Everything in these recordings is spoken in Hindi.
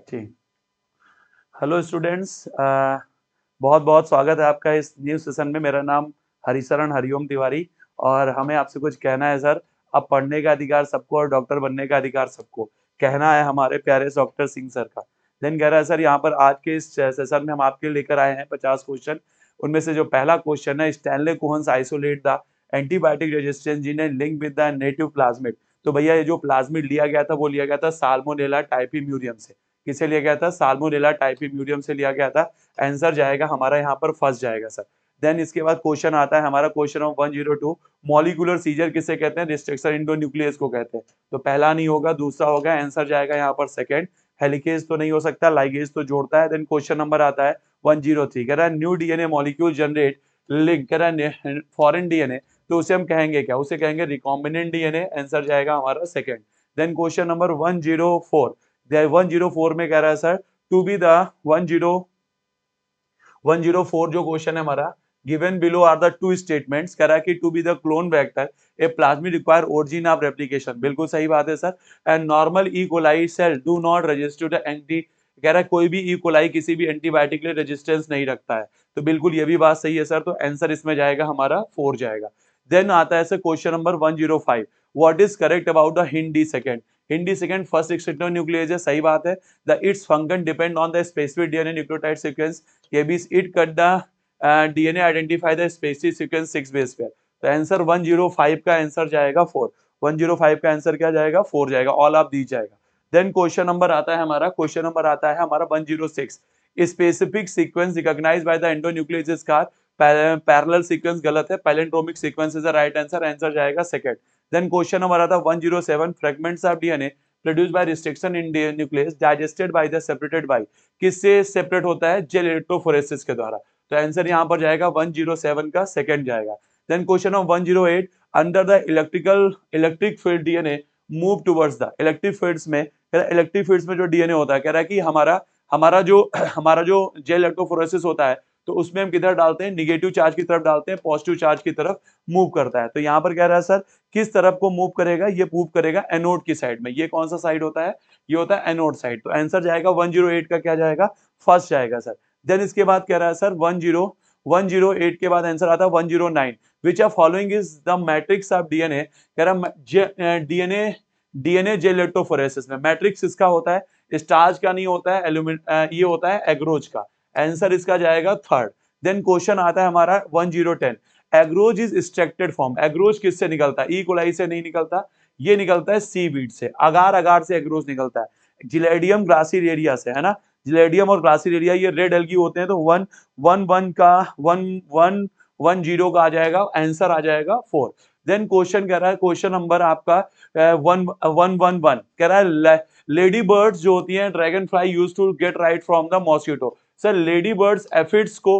ठीक। हेलो स्टूडेंट्स, बहुत बहुत स्वागत है आपका इस न्यू सेशन में। मेरा नाम हरिशरण हरिओम तिवारी और हमें आपसे कुछ कहना है सर। अब पढ़ने का अधिकार सबको और डॉक्टर बनने का अधिकार सबको, कहना है हमारे प्यारे डॉक्टर सिंह सर का। देन कह रहा है सर, यहाँ पर आज के इस सेशन में हम आपके लिए लेकर आए हैं 50 क्वेश्चन। उनमें से जो पहला क्वेश्चन है, Stanley Cohen's isolate the antibiotic resistance gene and link with the native plasmid. तो भैया ये जो प्लाज्मिड लिया गया था वो लिया गया था साल्मोनेला टाइफीम्यूरियम से। किसे लिया गया था? साल्मोनेला टाइफीम्यूरियम से लिया गया था। आंसर जाएगा हमारा यहाँ पर फर्स्ट जाएगा सर। देन इसके बाद क्वेश्चन आता है हमारा क्वेश्चन ऑफ 102, मॉलिक्यूलर सीजर किसे कहते हैं? रिस्ट्रिक्शन इंडो न्यूक्लियस को कहते हैं। तो पहला नहीं होगा, दूसरा होगा। आंसर जाएगा यहाँ पर सेकंड। हेलिकेज तो नहीं हो सकता, लाइगेज तो जोड़ता है। देन क्वेश्चन नंबर आता है 103, कह रहा है new DNA molecule generate link, कह रहा है फॉरेन डीएनए। तो उसे हम कहेंगे क्या? उसे कहेंगे रिकॉम्बिनेंट डीएनए। आंसर जाएगा हमारा सेकंड। देन क्वेश्चन नंबर 104, 104 में कह रहा है सर टू बी द 104 जो क्वेश्चन है हमारा, given below are the two statements. कह रहा है कि to be the clone vector a plasmid require origin of replication. बिल्कुल सही बात है sir. And normal E coli cell do not register the anti, कह रहा है कोई भी ई कोलाई किसी भी एंटीबायोटिक के लिए रेजिस्टेंस नहीं रखता है। तो बिल्कुल ये भी बात सही है सर। तो आंसर इसमें जाएगा हमारा 4 जाएगा। देन आता है sir question number 105, what is correct about the Hindi second? Hindi second first एक्सटेंटो न्यूक्लियस है, सही बात है। The its function depend on the specific DNA nucleotide sequence. ये भी it cut the DNA identify the specific sequence 6 base pair. तो आंसर 105 का आंसर जाएगा 4। 105 का आंसर क्या जाएगा? 4 जाएगा। ऑल ऑफ दी जाएगा। देन क्वेश्चन नंबर आता है हमारा, क्वेश्चन नंबर आता है हमारा 106, specific sequence recognized by the endonuclease is car parallel sequence. गलत है, palindromic sequence is the right answer. Answer जाएगा सेकंड। देन क्वेश्चन नंबर आता है 107, fragments of DNA produced by restriction endonuclease digested by the separated by, किससे सेपरेट होता है? जेल इलेक्ट्रोफोरेसिस के द्वारा। तो आंसर यहाँ पर जाएगा 107 का सेकंड जाएगा। Then question of 108, under the electric field DNA move towards the electric fields में, इलेक्ट्रिक फील्ड्स में जो डीएनए होता है, कह रहा है कि हमारा हमारा जो हमारा जो जेल इलेक्ट्रोफोरेसिस होता है, तो उसमें हम किधर डालते हैं? निगेटिव चार्ज की तरफ डालते हैं, पॉजिटिव चार्ज की तरफ मूव करता है। तो यहाँ पर कह रहा है सर किस तरफ को मूव करेगा? ये मूव करेगा एनोड की साइड में। ये कौन सा साइड होता है? ये होता है एनोड साइड। तो आंसर जाएगा 108 का क्या जाएगा? फर्स्ट जाएगा सर। देन इसके बाद कह रहा है सर 108 के बाद आंसर आता है 109, which are following is the matrix of DNA. कह रहा डीएनए डीएनए जेल इलेक्ट्रोफोरेसिस में मैट्रिक्स इसका होता है, स्टार्च का नहीं होता है, ये होता है एग्रोज का। आंसर इसका जाएगा थर्ड। देन क्वेश्चन आता है हमारा 1010, एग्रोज इज एक्सट्रैक्टेड फ्रॉम। एग्रोज किससे निकलता है? ई कोलाई से नहीं निकलता, ये निकलता है सीवीड से। अगार अगार से एग्रोज निकलता है। जिलेडियम ग्रासिलेरिया से, है ना। जिलेडियम और ग्रासिलेरिया ये रेड एल्गी होते हैं। तो 111 का 1110 का आ जाएगा, आंसर आ जाएगा 4। देन क्वेश्चन कह रहा है, क्वेश्चन नंबर आपका 111 कह रहा है लेडी बर्ड्स जो होती हैं dragonfly use to get right from the mosquito. Sir lady birds aphids को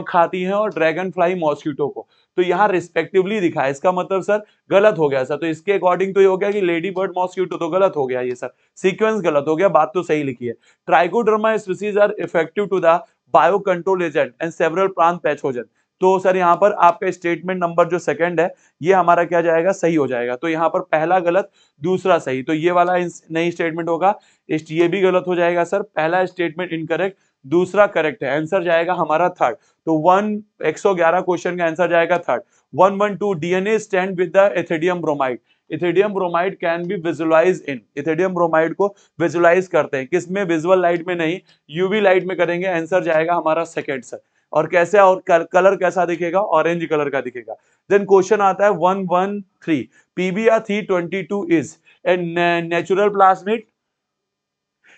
खाती हैं और ड्रैगन फ्लाई मॉस्किटो को। तो यहाँ रिस्पेक्टिवली दिखा है, इसका मतलब सर गलत हो गया सर। तो इसके अकॉर्डिंग तो ये हो गया कि लेडी बर्ड मॉस्किटो, तो गलत हो गया ये सर, सीक्वेंस गलत हो गया, बात तो सही लिखी है। Trichoderma species are effective to the bio control agent and several plant pathogen. तो सर यहाँ पर आपका स्टेटमेंट नंबर जो सेकंड है ये हमारा क्या जाएगा? सही हो जाएगा। तो यहाँ पर पहला गलत, दूसरा सही। तो ये वाला नई स्टेटमेंट होगा, ये भी गलत हो जाएगा सर। पहला स्टेटमेंट इनकरेक्ट, दूसरा करेक्ट है। आंसर जाएगा हमारा थर्ड। तो 111 क्वेश्चन का आंसर जाएगा third. 112, DNA stand with the ethidium bromide. Ethidium bromide can be visualize in. Ethidium bromide को विजुअलाइज करते हैं किसमें? विजुअल लाइट में नहीं, यूवी लाइट में करेंगे। आंसर जाएगा हमारा सेकंड सर। और कैसे, और कलर कैसा दिखेगा? ऑरेंज कलर का दिखेगा। देन क्वेश्चन आता है 113, PBR 322 is a natural plasmid.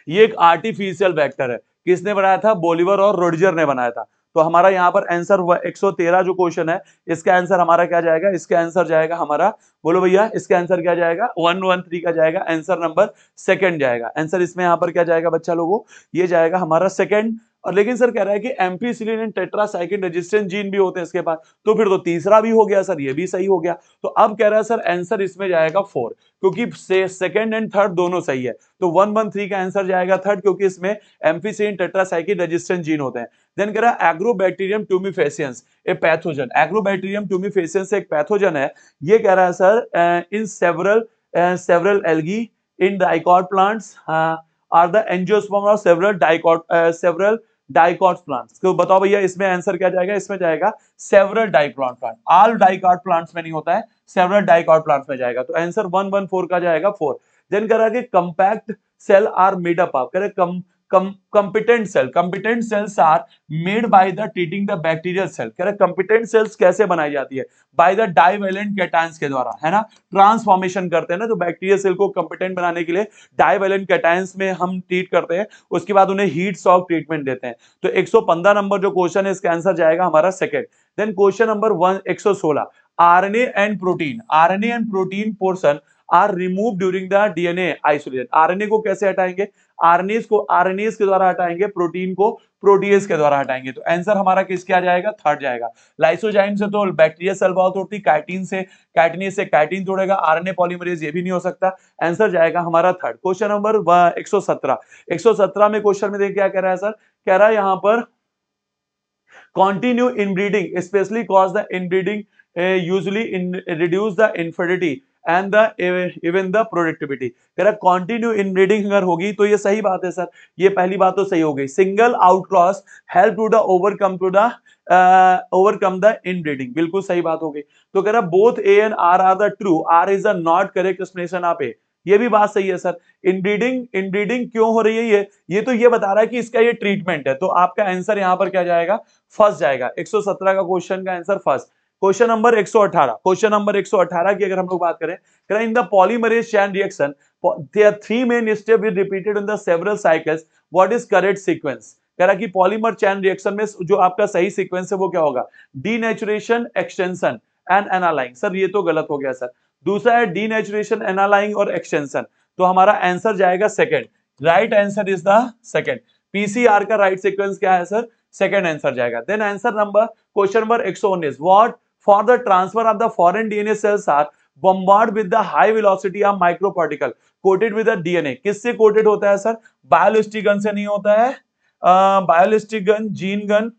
ये एक आर्टिफिशियल वेक्टर है। किसने बनाया था? बोलिवर और रोडजर ने बनाया था। तो हमारा यहाँ पर आंसर 113 जो क्वेश्चन है, इसका आंसर हमारा क्या जाएगा? इसका आंसर जाएगा हमारा, बोलो भैया, इसका आंसर क्या जाएगा? 113 का जाएगा, आंसर नंबर सेकंड जाएगा। आंसर इसमें यहाँ पर क्या जाएगा बच्चा लोगों? ये जाएगा हमारा सेकंड। और लेकिन सर कह रहा है कि ampicillin and tetracycline resistance gene भी होते हैं इसके पास। तो फिर तो तीसरा भी हो गया सर, ये भी सही हो गया। तो अब कह रहा है सर आंसर इसमें जाएगा 4, क्योंकि सेकंड एंड थर्ड दोनों सही है। तो 113 का आंसर जाएगा थर्ड, क्योंकि इसमें एम्फीसिलिन टेट्रासाइक्लिन रेजिस्टेंस जीन होते हैं। देन कह रहा है agrobacterium tumefaciens a pathogen. Agrobacterium tumefaciens एक पैथोजन है। ये कह रहा है sir in several algae in dicot plants are the angiosperm of several dicot plants. तो बताओ भैया इसमें आंसर क्या जाएगा, इसमें जाएगा several dicot plant. All dicot plants में नहीं होता है, सेवरल डाइकॉट प्लांट्स में जाएगा। तो आंसर 114 का जाएगा 4। देन करा कि compact cell are made up of, करे competent cells are made by the treating the bacterial cell। कह रहे competent cells कैसे बनाई जाती है, by the divalent cations के द्वारा, है ना, ट्रांसफॉर्मेशन करते हैं ना, तो बैक्टीरियल सेल को कंपिटेंट बनाने के लिए डाइवेलेंट कैटायंस में हम ट्रीट करते हैं, उसके बाद उन्हें हीट शॉक ट्रीटमेंट देते हैं। तो 115 नंबर जो क्वेश्चन है इसका आंसर जाएगा हमारा second. Then question number 116, RNA and protein portion are remove during the DNA isolation. RNA को कैसे हटाएंगे, आरएनएस को आरएनएस के द्वारा हटाएंगे, प्रोटीन को प्रोटीएस के द्वारा हटाएंगे। तो आंसर हमारा किसके आ जाएगा, थर्ड जाएगा। लाइसोजाइम से तो बैक्टीरिया सेल वॉल तोड़ती, काइटिन से काइटिन तोड़ेगा, आरएनए पॉलीमरेज ये भी नहीं हो सकता। आंसर जाएगा हमारा थर्ड। क्वेश्चन नंबर 117 में क्वेश्चन में देखिए क्या कह रहा है सर, कह रहा है यहां पर continue inbreeding especially cause the inbreeding usually reduce the infertility and the even the productivity। कह रहा कंटिन्यू इनब्रीडिंग अगर होगी तो ये सही बात है सर, ये पहली बात तो सही हो गई। Single outcross help to the overcome the inbreeding, बिल्कुल सही बात हो गई। तो कह रहा both A and R the true, R is the not correct explanation of A, ये भी बात सही है सर। इनब्रीडिंग क्यों हो रही है, ये तो ये बता रहा है कि इसका ये ट्रीटमेंट है। तो आपका आंसर यहां पर क्या जाएगा, फर्स्ट जाएगा। 117 का क्वेश्चन का आंसर फर्स्ट। क्वेश्चन नंबर 118 की अगर हम लोग बात करें, in the polymerase chain reaction there three main step is repeated in the several cycles, what is correct sequence. कह रहा कि पॉलीमर चेन रिएक्शन में जो आपका सही सीक्वेंस है वो क्या होगा, डीनेचुरेशन, एक्सटेंशन एंड एनालाइंग। सर ये तो गलत हो गया सर, दूसरा है डीनेचुरेशन, एनालाइंग और एक्सटेंशन। तो हमारा आंसर जाएगा second, right answer is the second. PCR का राइट सीक्वेंस क्या है सर, सेकंड आंसर जाएगा। Then answer number question number 119, what for the transfer of the foreign DNA cells are bombarded with the high velocity of microparticle coated with the DNA। किससे कोटेड होता है सर, बायोलिस्टिक गन से नहीं होता है, बायोलिस्टिक गन, जीन गन,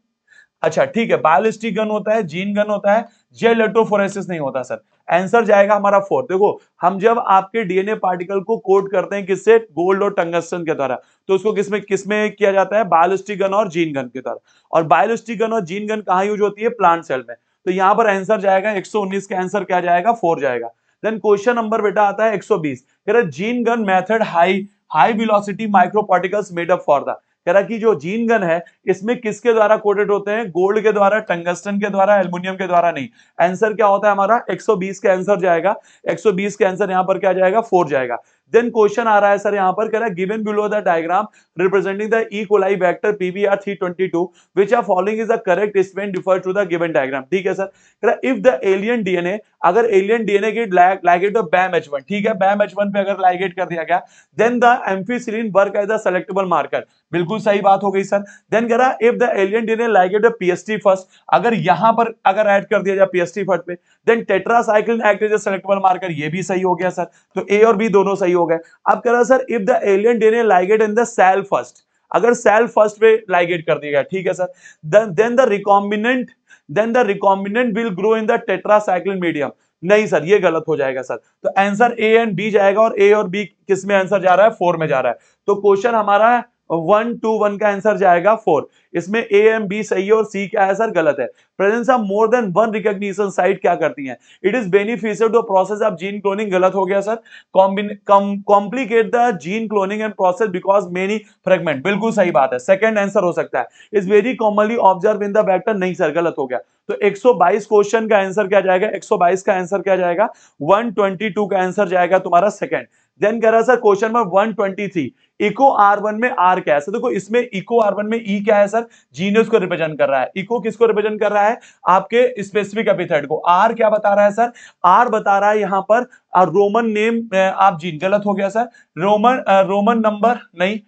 अच्छा ठीक है, बायोलिस्टिक गन होता है, जीन गन होता है, जेल इलेक्ट्रोफोरेसिस नहीं होता सर। आंसर जाएगा हमारा फोर्थ। देखो हम जब आपके डीएनए पार्टिकल को कोट करते हैं किससे, गोल्ड और टंगस्टन के द्वारा, तो उसको किसमें किसमें किया जाता है, बायोलिस्टिक गन और जीन गन के द्वारा। और बायोलिस्टिक गन और जीन गन कहाँ यूज होती है, प्लांट सेल में। तो यहाँ पर आंसर जाएगा 119 का आंसर क्या जाएगा, 4 जाएगा। देन क्वेश्चन नंबर बेटा आता है 120, कह रहा gene gun method high velocity micro particles made up for the. कह रहा कि जो जीन गन है इसमें किसके द्वारा कोटेड होते हैं, गोल्ड के द्वारा, टंगस्टन के द्वारा, एल्युमिनियम के द्वारा नहीं। आंसर क्या होता है हमारा 120 का आंसर जाएगा, 120 का आंसर यहां पर क्या जाएगा, 4 जाएगा। देन क्वेश्चन आ रहा है सर यहां पर, कह रहा है given below the diagram representing the E coli vector PBR 322 which are following is the correct statement refer to the given diagram. ठीक है सर, कह रहा इफ द एलियन डीएनए, अगर एलियन डीएनए की लाइगेट ऑफ BAM-H1, ठीक है, BAM-H1 पे अगर लाइगेट कर दिया गया, then the ampicillin work as the selectable marker, बिल्कुल सही बात हो गई सर। देन कह रहा if the alien DNA ligate of PST first, अगर यहां पर अगर ऐड कर दिया जाए PST फर्स्ट पे, then tetracycline act as a selectable marker, ये भी सही हो गया सर। तो ए और बी दोनों सही हो गए। अब कह रहा sir if the alien DNA ligate in the cell first, अगर सेल फर्स्ट पे लाइगेट कर दिया गया, ठीक है sir, then the recombinant will grow in the tetracycline medium. नहीं सर ये गलत हो जाएगा सर। तो आंसर ए एंड बी जाएगा, और ए और बी किस में आंसर जा रहा है, 4 में जा रहा है। तो क्वेश्चन हमारा 121 का आंसर जाएगा 4। इसमें ए एंड बी सही है और सी क्या है सर, गलत है। Presence of more than one recognition site क्या करती हैं, it is beneficial to process of gene cloning, गलत हो गया sir. Complicate the gene cloning and process because many fragment, बिल्कुल सही बात है, सेकंड आंसर हो सकता है। Is very commonly observe in the vector, नहीं सर गलत हो गया। तो 122 क्वेश्चन का आंसर क्या जाएगा, 122 का आंसर क्या जाएगा, 122 का आंसर जाएगा तुम्हारा सेकंड। देन कह रहा sir question number 123, eco R1 में R क्या है सर, देखो इसमें इको R1 में E क्या है सर, जीनस को रिप्रेजेंट कर रहा है, इको किसको रिप्रेजेंट कर रहा है, आपके स्पेसिफिक एपिथेट को। R क्या बता रहा है सर, R बता रहा है यहाँ पर रोमन नेम आप जीन, गलत हो गया सर। रोमन नंबर नहीं,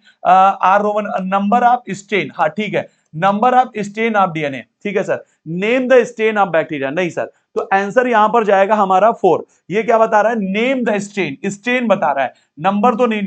R Roman number of strand, हाँ ठीक है, number of strand of DNA, ठीक है sir. Name the strain of bacteria, नहीं सर। तो आंसर यहां पर जाएगा हमारा 4। ये क्या बता रहा है, नेम द स्टेन, स्टेन बता रहा है, नंबर तो नहीं,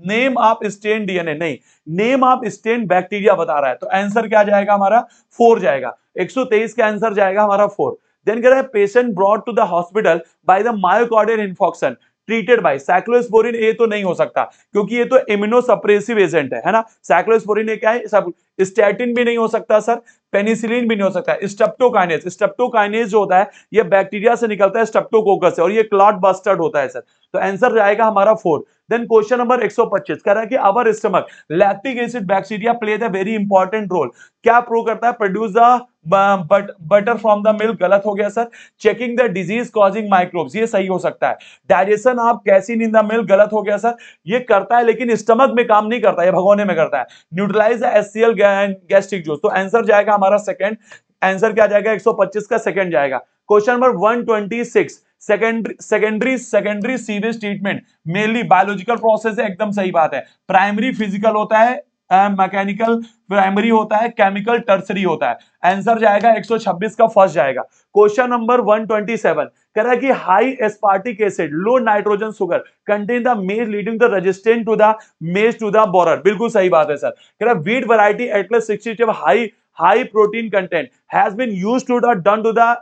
नेम ऑफ स्टेन डीएनए नहीं, नेम ऑफ स्टेन बैक्टीरिया बता रहा है। तो आंसर क्या जाएगा हमारा 4 जाएगा। 123 का आंसर जाएगा हमारा 4। देन कह रहा है patient brought to the hospital by the myocardial infarction treated by cyclosporin, ये तो नहीं हो सकता क्योंकि ये तो इम्यूनोसप्रेसिव एजेंट है ना। साइक्लोस्पोरिन क्या है, सब स्टैटिन भी नहीं हो सकता सर, पेनिसिलिन भी नहीं हो सकता। स्ट्रेप्टोकाइनेज, स्ट्रेप्टोकाइनेज जो होता है ये बैक्टीरिया से निकलता है स्ट्रेप्टोकोकस से, और ये क्लॉट बस्टर्ड होता है सर। तो आंसर जाएगा हमारा 4। देन क्वेश्चन नंबर 125 कह रहा है कि our stomach lactic acid bacteria play the very important role, क्या प्रूव करता है, produce the butter from the milk, गलत हो गया sir. Checking the disease causing microbes, ये सही हो सकता है। Digestion of casein in the milk, गलत हो गया सर। ये करता है लेकिन स्टमक में काम नहीं करता, ये भगोने में करता है। Neutralize the HCl gastric juice, तो आंसर जाएगा हमारा सेकंड। आंसर क्या जाएगा, 125 का सेकंड जाएगा। Question number 126 secondary sewage treatment mainly biological process है, एकदम सही बात है। प्राइमरी फिजिकल होता है, मैकेनिकल प्राइमरी होता है, केमिकल टर्सरी होता है। आंसर जाएगा 126 का फर्स्ट जाएगा। क्वेश्चन नंबर 127 कह रहा है कि high aspartic acid low nitrogen sugar content the maize leading the resistant to the maize to the borer, बिल्कुल सही बात है सर। कह रहा है wheat variety Atlas 60 high protein content has been used to the done to the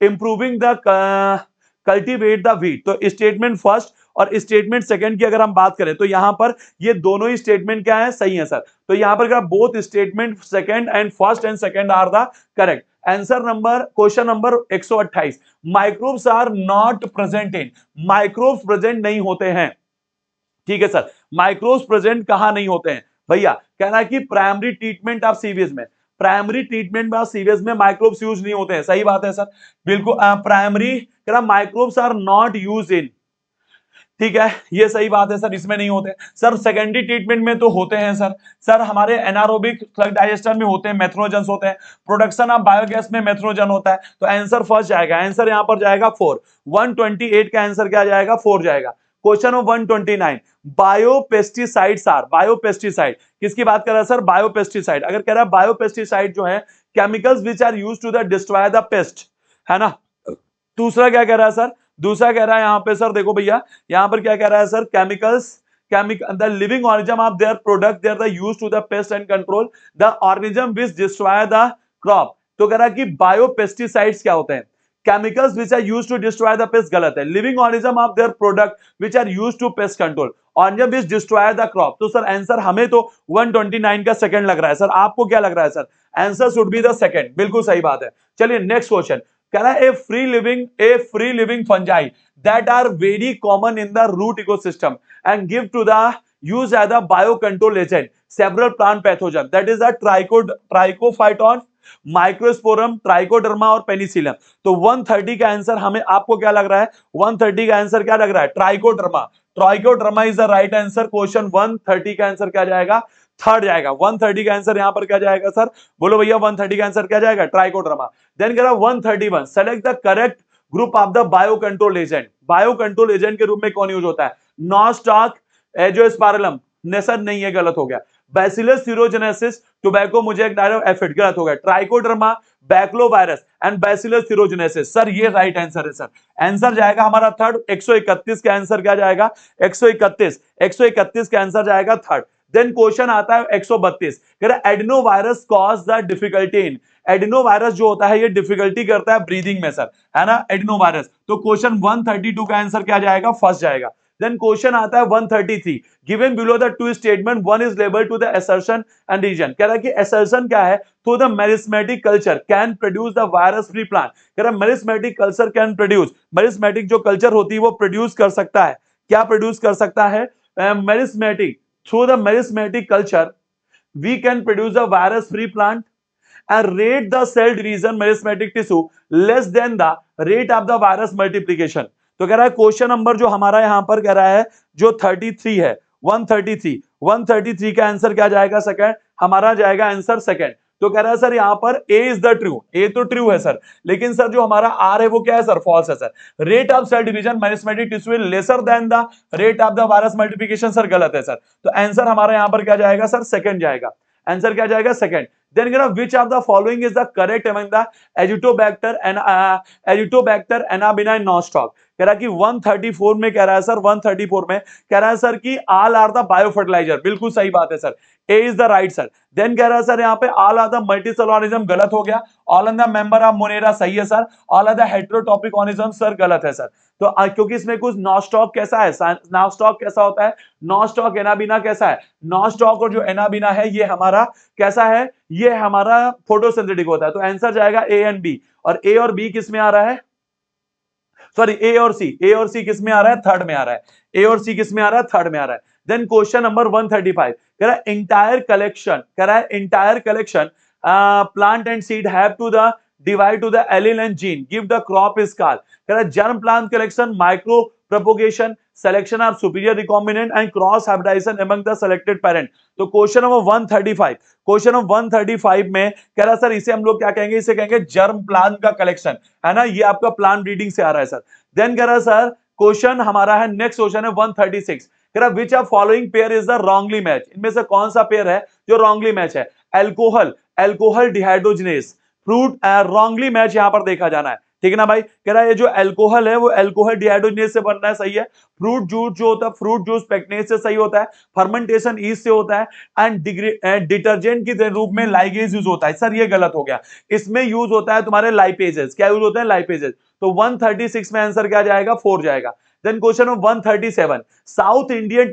improving the cultivate the wheat. तो स्टेटमेंट फर्स्ट और स्टेटमेंट सेकंड की अगर हम बात करें तो यहां पर ये दोनों ही स्टेटमेंट क्या है, सही है सर। तो यहां पर both statement second and first and second are the correct. Answer number question number 128 microbes are not present in, microbes present नहीं होते हैं, ठीक है सर। माइक्रोब्स प्रेजेंट कहां नहीं होते हैं भैया, कहना है कि प्राइमरी ट्रीटमेंट ऑफ सीवियस में, प्राइमरी ट्रीटमेंट में सीवियस में माइक्रोब्स यूज नहीं होते हैं, सही बात है सर। बिल्कुल प्राइमरी कह रहा microbes are not use in, ठीक है, ये सही बात है सर, इसमें नहीं होते सर। सेकेंडरी ट्रीटमेंट में तो होते हैं सर। सर हमारे एनारोबिक स्लग डाइजेस्टर में होते हैं, मेथनोजन्स होते हैं, प्रोडक्शन ऑफ बायोगैस में मेथनोजन होता है। तो आंसर फर्स्ट जाएगा, आंसर यहां पर जाएगा 4। 128 का आंसर क्या जाएगा, 4 जाएगा। Question of 129 biopesticides are, biopesticide किसकी बात कर रहा है सर, बायोपेस्टिसाइड। अगर कह रहा है बायोपेस्टिसाइड जो है chemicals which are used to the destroy the pest, है ना। दूसरा क्या कह रहा है सर, दूसरा कह रहा है यहां पे सर, देखो भैया यहां पर क्या कह रहा है sir, chemicals the living organism of their product they are used to the pest and control the organism which destroy the crop। तो कह रहा है कि बायोपेस्टिसाइड्स क्या होते हैं, chemicals which are used to destroy the pest, गलत है। Living organism of their product which are used to pest control organism which destroy the crop। तो सर आंसर हमें तो 129 का सेकंड लग रहा है सर, आपको क्या लग रहा है sir, answer should be the second, बिल्कुल सही बात है। चलिए नेक्स्ट क्वेश्चन कह रहा है a free living fungi that are very common in the root ecosystem and give to the use as a biocontrol agent several plant pathogen, that is the Trichophyton, microsporum, trichoderma और पेनिसिलियम। तो 130 का आंसर हमें, आपको क्या लग रहा है, 130 का आंसर क्या लग रहा है, trichoderma. Trichoderma is the right answer. Question 130 का आंसर क्या जाएगा, थर्ड जाएगा। 130 का आंसर यहां पर क्या जाएगा सर, बोलो भैया 130 का आंसर क्या जाएगा, ट्राइकोडर्मा। देन कह रहा 131 select the correct group of the bio control agent. Bio control agent के रूप में कौन यूज होता है, नॉस्टॉक, एजोस्पाइरलम, नेसर नहीं है, गलत हो गया। बैसिलस सीरोजेनेसिस, टोबैको मुजाइक एफिड, गलत हो गया। ट्राइकोडर्मा, बैक्लोवायरस एंड बैसिलस सीरोजेनेसिस, सर ये राइट आंसर है सर। आंसर जाएगा हमारा थर्ड। 131 का आंसर क्या जाएगा, 131 का आंसर जाएगा थर्ड। देन क्वेश्चन आता है 132 कह रहा adenovirus cause the difficulty in, adenovirus जो होता है ये डिफिकल्टी करता है ब्रीदिंग में सर, है ना एडिनोवायरस। तो क्वेश्चन 132 का आंसर क्या जाएगा, फर्स्ट जाएगा। देन क्वेश्चन आता है 133 given below the two statement one is label to the assertion and reason. कह रहा है कि असर्शन क्या है, तो the meristematic culture can produce the virus free plant. कह रहा है meristematic culture can produce, meristematic जो कल्चर होती है वो प्रोड्यूस कर सकता है, क्या प्रोड्यूस कर सकता है, meristematic, through the merismatic culture we can produce a virus free plant and rate the cell division merismatic tissue less than the rate of the virus multiplication। तो कह रहा है क्वेश्चन नंबर जो हमारा यहां पर कह रहा है जो 33 है, 133 का आंसर क्या जाएगा, सेकंड हमारा जाएगा आंसर सेकंड। तो कह रहा है सर यहां पर ए इज द ट्रू, ए तो ट्रू है सर, लेकिन सर जो हमारा आर है वो क्या है सर, फॉल्स है sir. Rate of cell division meristematic tissue lesser than the rate of the virus multiplication, sir गलत है सर। तो आंसर हमारा यहां पर क्या जाएगा सर, सेकंड जाएगा। आंसर क्या जाएगा, सेकंड। देन कह रहा which of the following is the correct among the azotobacter anabaena nostoc. कह रहा कि 134 में कह रहा है सर, 134 में कह रहा है सर कि all are the biofertilizer, बिल्कुल सही बात है sir, A is the right sir. Then कह रहा है सर यहाँ पे all are the multicell organism, गलत हो गया। All are the member of monera, सही है sir. All are the heterotopic organism, sir गलत है सर। तो क्योंकि इसमें कुछ नॉस्टॉक कैसा है, नॉस्टॉक कैसा होता है, नॉस्टॉक एनाबिना कैसा है, नॉस्टॉक और जो एनाबिना है ये हमारा कैसा है, ये हमारा फोटोसिंथेटिक होता है। तो आंसर जाएगा ए एंड बी, और ए और बी किस में आ रहा है, सॉरी ए और सी किस में आ रहा है, थर्ड में आ रहा है, ए और सी किस में आ रहा है, थर्ड में आ रहा है। देन क्वेश्चन नंबर 135 कह रहा है इंटायर कलेक्शन, कह रहा है entire collection plant and seed have to the divide to the allele and gene give the crop is called, कह रहा है germ plant collection, micro propagation, selection of superior recombinant and cross hybridization among the selected parent। तो क्वेश्चन नंबर 135, क्वेश्चन नंबर 135 में कह रहा सर इसे हम लोग क्या कहेंगे, इसे कहेंगे जर्म प्लांट का कलेक्शन, है ना, ये आपका प्लांट ब्रीडिंग से आ रहा है सर। देन कह रहा सर क्वेश्चन हमारा है, नेक्स्ट क्वेश्चन है 136, कह रहा which of following pair is the wrongly match, इनमें से कौन सा पेयर है जो रॉन्गली मैच है, alcohol, alcohol dehydrogenase, fruit wrongly match यहां पर देखा जाना है, ठीक है ना भाई। कह रहा है ये जो अल्कोहल है वो अल्कोहल डिहाइड्रोजनेस से बनना है, सही है। फ्रूट जूस जो होता है, फ्रूट जूस पेक्नेस से सही होता है, फर्मेंटेशन ईस्ट से होता है, एंड डिटर्जेंट के रूप में लाइगेज यूज होता है, सर ये गलत हो गया, इसमें यूज होता है तुम्हारे लाइपेजेस, क्या यूज होते हैं, लाइपेजेस। तो 136 में आंसर क्या जाएगा, 4 जाएगा। Then question 137, South Indian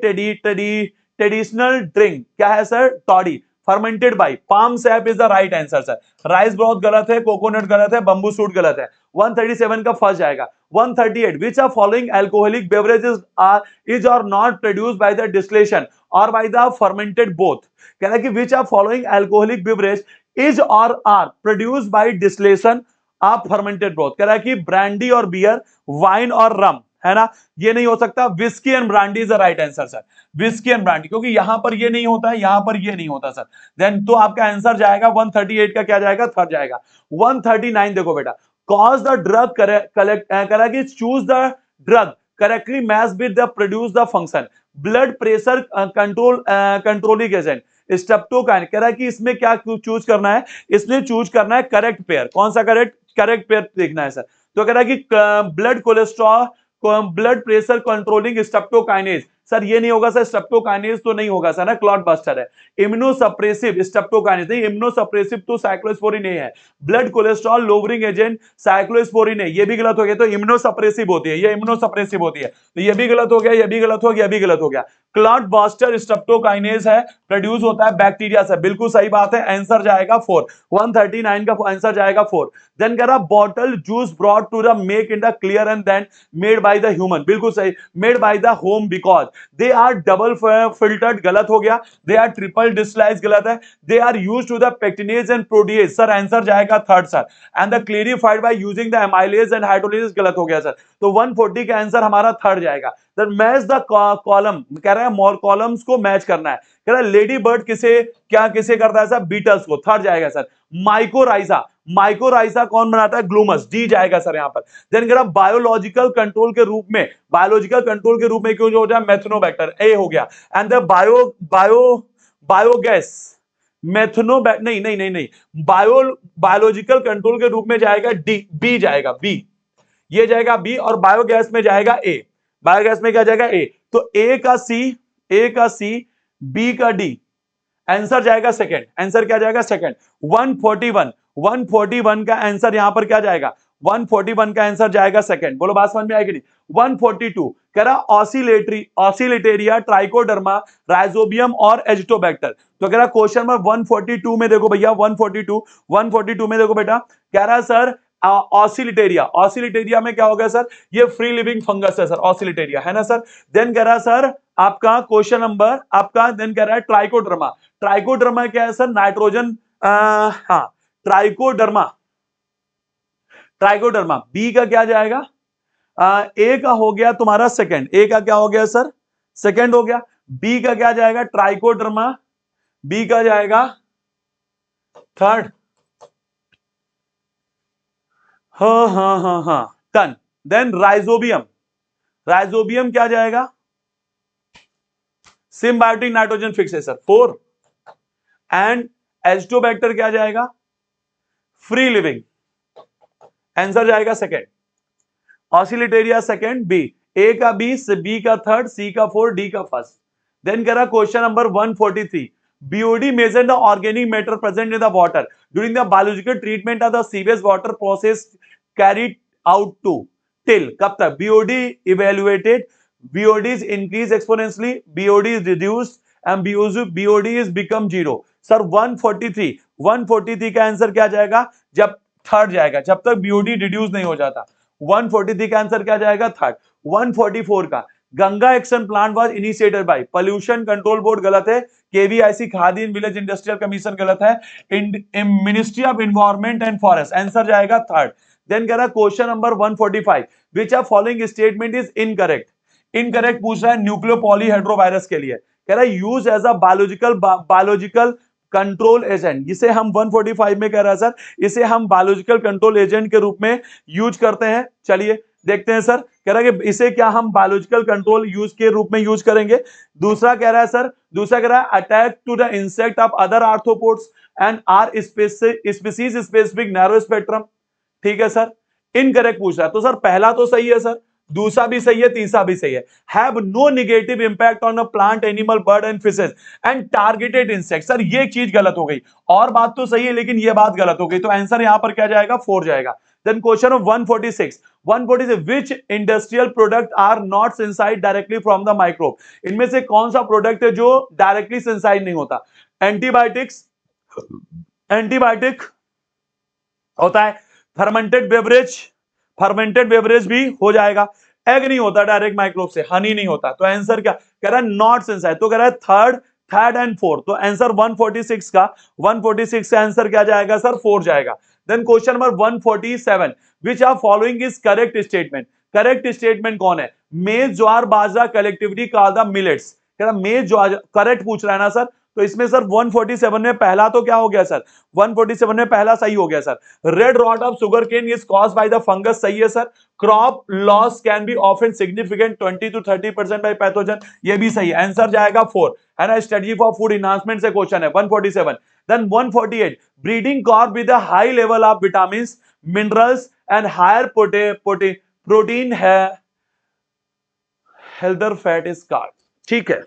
traditional drink क्या है sir, toddy, fermented by palm sap is the right answer sir. Rice broth गलत है, कोकोनट गलत है, बंबू सूट गलत है। 137 का फर्स्ट जाएगा। 138 which are following alcoholic beverages are is or not produced by the distillation or by the fermented both, कह रहा है कि which are following alcoholic beverage is or are produced by distillation of fermented both, कह रहा है कि ब्रांडी और बियर, वाइन और रम, है ना, ये नहीं हो सकता। Whisky and brandy is the right answer sir, whisky and brandy, क्योंकि यहां पर ये नहीं होता है, यहां पर ये नहीं होता सर। देन तो आपका आंसर जाएगा 138 का क्या जाएगा, थर्ड जाएगा। 139 देखो बेटा, कॉज द ड्रग करेक्ट कि choose the drug correctly match with the produce the function, blood pressure controlling agent, streptokinase, कह रहा है कि इसमें क्या चूज करना है, इसमें चूज करना है करेक्ट पेयर, कौन सा करेक्ट पेयर देखना है सर। तो कह रहा है कि blood cholesterol, blood pressure controlling streptokinase, sir ये नहीं होगा सर, स्टेप्टोकाइनेज तो नहीं होगा सर ना, क्लॉट बस्टर है। इम्यूनोसप्रेसिव स्टेप्टोकाइनेज नहीं, इम्यूनोसप्रेसिव तो साइक्लोस्पोरिन है। Blood cholesterol lowering agent cyclosporin है, ये भी गलत हो गया। तो इम्यूनोसप्रेसिव होती है, ये इम्यूनोसप्रेसिव होती है, तो ये भी गलत हो गया, ये भी गलत हो गया, ये भी गलत हो गया। क्लॉट बस्टर स्टेप्टोकाइनेज है, प्रोड्यूस होता है बैक्टीरिया से, बिल्कुल सही बात है, आंसर जाएगा 4। 139 का आंसर जाएगा 4। देन कह रहा bottle juice brought to the make in the clear and then made by the human, बिल्कुल सही, made by the home because they are double filtered, गलत हो गया। दे आर ट्रिपल डिस्लाइज, गलत है। They are used to the pectinase and protease, sir answer जाएगा third sir. And the clarified by using the amylase and hydrolysis, गलत हो गया सर। तो 140 का आंसर हमारा थर्ड जाएगा। मैच द कॉलम, कह रहा है मोर कॉलम्स को मैच करना है, कह रहा है लेडी बर्ड किसे क्या किसे करता है सर, बीटल्स को, थर्ड जाएगा सर। माइकोराइजा, माइकोराइजा कौन बनाता है, ग्लूमस, डी जाएगा सर यहां पर। देन कह रहा बायोलॉजिकल कंट्रोल के रूप में, बायोलॉजिकल कंट्रोल के रूप में क्यों जो हो जाए, मेथनोबैक्टर, ए हो गया। एंड द बायोगैस नहीं नहीं नहीं नहीं, बायोलॉजिकल कंट्रोल के रूप में जाएगा डी, बी जाएगा, बी ये जाएगा बी, और बायोगैस में जाएगा ए, बायोगैस में क्या जाएगा ए। तो ए का सी, बी का डी, आंसर जाएगा सेकंड, आंसर क्या जाएगा सेकंड। 141 का आंसर यहां पर क्या जाएगा, 141 का आंसर जाएगा सेकंड, बोलो बात समझ में आएगी नहीं। 142 कह रहा ऑसिलेटेरिया, ट्राइकोडर्मा, राइजोबियम और एजिटोबैक्टर। तो कह रहा क्वेश्चन नंबर 142 में देखो भैया, 142 में देखो बेटा, कह रहा सर ऑसिलिटेरिया में क्या होगा सर, ये फ्री लिविंग फंगस है सर, ऑसिलिटेरिया, है ना सर। देन कह रहा सर आपका क्वेश्चन नंबर आपका, देन कह रहा है ट्राइकोडर्मा, ट्राइकोडर्मा क्या है सर, नाइट्रोजन, हाँ ट्राइकोडर्मा, बी का क्या जाएगा, ए का हो गया तुम्हारा सेकंड, ए का क्या हो गया सर, सेकंड हो गया। बी का क्या जाएगा, ट्राइकोडर्मा, बी का जाएगा थर्ड, हाँ टन। देन राइजोबियम क्या जाएगा, symbiotic nitrogen fixation 4। And Azotobacter क्या जाएगा, फ्री लिविंग, आंसर जाएगा सेकंड। ऑसिलिटेरिया सेकंड, बी, ए का बी का थर्ड, सी का 4, डी का फर्स्ट। देन कह रहा question number 143, BOD measure the organic matter present in the water during the biological treatment of the sewage water process carried out to, till, कब तक? BOD evaluated, BOD is increased exponentially, BOD is reduced and BOD is become 0. Sir 143 का आंसर क्या जाएगा? जब थर्ड जाएगा, जब तक BOD रिड्यूस नहीं हो जाता। 143 का आंसर क्या जाएगा? थर्ड। 144 का Ganga action plant was initiated by pollution control board, गलत है। KVIC Khadi and village industrial commission, गलत है। Ministry of environment and forest, answer जाएगा थर्ड। देन कह रहा question number 145, which are following statement is incorrect. Incorrect पूछ रहा है न्यूक्लियो पॉलीहेड्रोवायरस के लिए, कह रहा है use as a biological control agent. इसे हम 145 में कह रहा है सर, इसे हम बायोलॉजिकल कंट्रोल एजेंट के रूप में यूज करते हैं। चलिए देखते हैं सर, कह रहा है कि इसे क्या हम बायोलॉजिकल कंट्रोल यूज के रूप में यूज करेंगे। दूसरा कह रहा है सर, दूसरा कह रहा है attack to the insect of other arthropods and are species specific narrow spectrum. ठीक है सर, इनकरेक्ट पूछ रहा है। तो सर पहला तो सही है सर, दूसरा भी सही है, तीसरा भी सही है। Have no negative impact on a plant, animal, bird and fishes and targeted insect. Sir ये चीज गलत हो गई, और बात तो सही है लेकिन ये बात गलत हो गई, तो आंसर यहां पर क्या जाएगा? 4 जाएगा। Then question of 146 which industrial product are not synthesised directly from the microbe. इनमें से कौन सा प्रोडक्ट है जो डायरेक्टली सेंसाइड नहीं होता? एंटीबायोटिक्स, एंटीबायोटिक होता है, फर्मेंटेड बेवरेज भी हो जाएगा। एग नहीं होता डायरेक्ट माइक्रोब से, हनी नहीं होता, तो आंसर क्या कह रहा है? Not sensed. तो कह रहा है थर्ड एंड फोर्थ, तो आंसर 146 का आंसर क्या जाएगा सर? 4 जाएगा। Then question number 147, which are following is correct statement. Correct statement कौन है? Maize jowar bajra collectively called the millets. कह रहा मेज ज्वार, करेक्ट पूछ रहा है ना सर, तो इसमें सर 147 में पहला तो क्या हो गया सर? 147 में पहला सही हो गया sir. Red rot of sugarcane is caused by the fungus, सही है sir. Crop loss can be often significant 20 to 30% by pathogen, ये भी सही है, आंसर जाएगा 4 है ना। स्ट्रेटजी फॉर फूड एनहांसमेंट से क्वेश्चन है 147। देन 148, breeding crop with a high level of vitamin, minerals and higher protein है हेल्दर फैट इज कॉल्ड। ठीक है,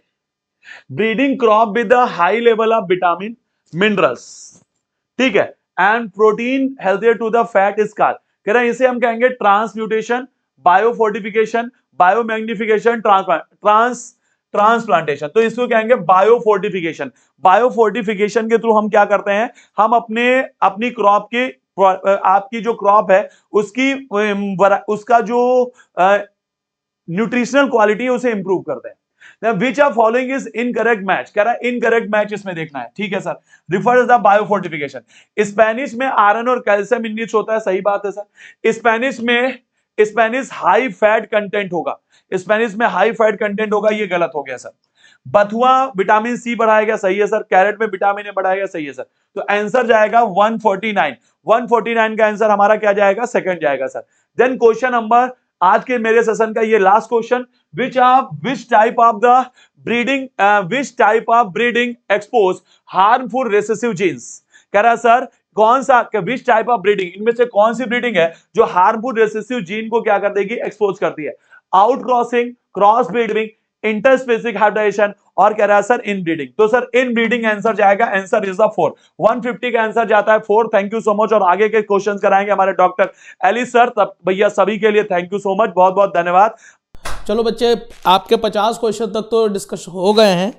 breeding crop with a high level of vitamin, minerals, ठीक है, and protein healthier to the fat is called. कह रहे हैं इसे हम कहेंगे ट्रांसम्यूटेशन, बायोफोर्टिफिकेशन, बायोमैग्निफिकेशन, ट्रांसप्लांटेशन। तो इसको कहेंगे बायोफोर्टिफिकेशन। बायोफोर्टिफिकेशन के थ्रू हम क्या करते हैं? हम अपनी क्रॉप के, आपकी जो क्रॉप है उसका जो न्यूट्रिशनल क्वालिटी है उसे इंप्रूव करते हैं। Which of following is incorrect match? कह रहा है इनकरेक्ट मैच इसमें देखना है। ठीक है sir, refers the biofortification. Spanish में आयरन और कैल्शियम इनरिच होता है, सही बात है sir. Spanish high fat content होगा, स्पेनिश में हाई फैट कंटेंट होगा, ये गलत हो गया सर। बथुआ विटामिन सी बढ़ाएगा, सही है सर। कैरेट में विटामिन ए बढ़ाएगा, सही है सर। तो आंसर जाएगा 149 का आंसर हमारा क्या जाएगा? सेकंड जाएगा सर। देन क्वेश्चन नंबर, आज के मेरे सेशन का ये last question, which type of breeding expose harmful recessive genes। कह रहा सर कौन सा, which type of breeding, इनमें से कौन सी ब्रीडिंग है जो हार्मफुल रेसेसिव जीन को क्या कर देगी? एक्सपोज करती है। Out crossing, cross breeding, interspecific hybridization, और कह रहा है सर इन ब्रीडिंग। तो सर इन ब्रीडिंग आंसर जाएगा, आंसर इज द 4। 150 का आंसर जाता है 4। Thank you so much. और आगे के क्वेश्चंस कराएंगे हमारे डॉक्टर एलिस सर। तब भैया सभी के लिए थैंक यू सो मच, बहुत बहुत धन्यवाद। चलो बच्चे, आपके 50 क्वेश्चन तक तो डिस्कस हो गए हैं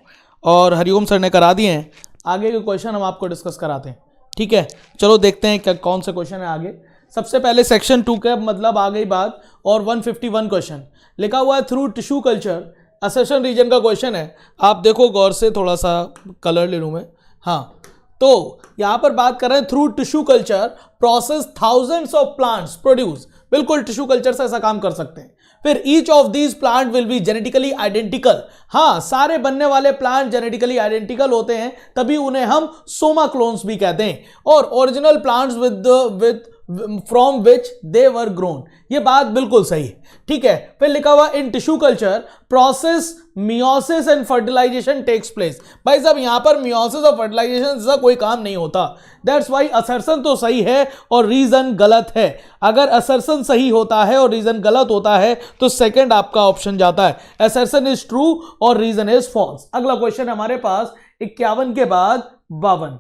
और हरिओम सर ने करा दिए हैं। आगे के क्वेश्चन हम आपको डिस्कस कराते हैं, ठीक है। चलो देखते हैं क्या कौन से क्वेश्चन है आगे। सबसे पहले सेक्शन 2 के मतलब आ गई बात, और 151 क्वेश्चन लिखा हुआ है through tissue culture assertion reason का क्वेश्चन है। आप देखो गौर से, थोड़ा सा कलर ले लूँ मैं। हाँ, तो यहाँ पर बात कर रहे हैं through tissue culture process thousands of plants produce. बिल्कुल टिश्यू कल्चर से ऐसा काम कर सकते हैं। फिर each of these plant will be genetically identical. हाँ, सारे बनने वाले प्लांट जेनेटिकली आइडेंटिकल होते हैं, तभी उन्हें हम सोमा क्लोन्स भी कहते हैं। और original plants with from which they were grown, ये बात बिल्कुल सही है, ठीक है। फिर लिखा हुआ in tissue culture process meiosis and fertilization takes place. भाई साहब यहाँ पर मियोसिस और फर्टिलाइजेशन जैसा कोई काम नहीं होता। दैट्स वाई असर्शन तो सही है और रीजन गलत है। अगर असर्शन सही होता है और रीजन गलत होता है तो सेकंड आपका ऑप्शन जाता है, असर्शन इज ट्रू और रीजन इज फॉल्स। अगला क्वेश्चन हमारे पास 51 के बाद 52,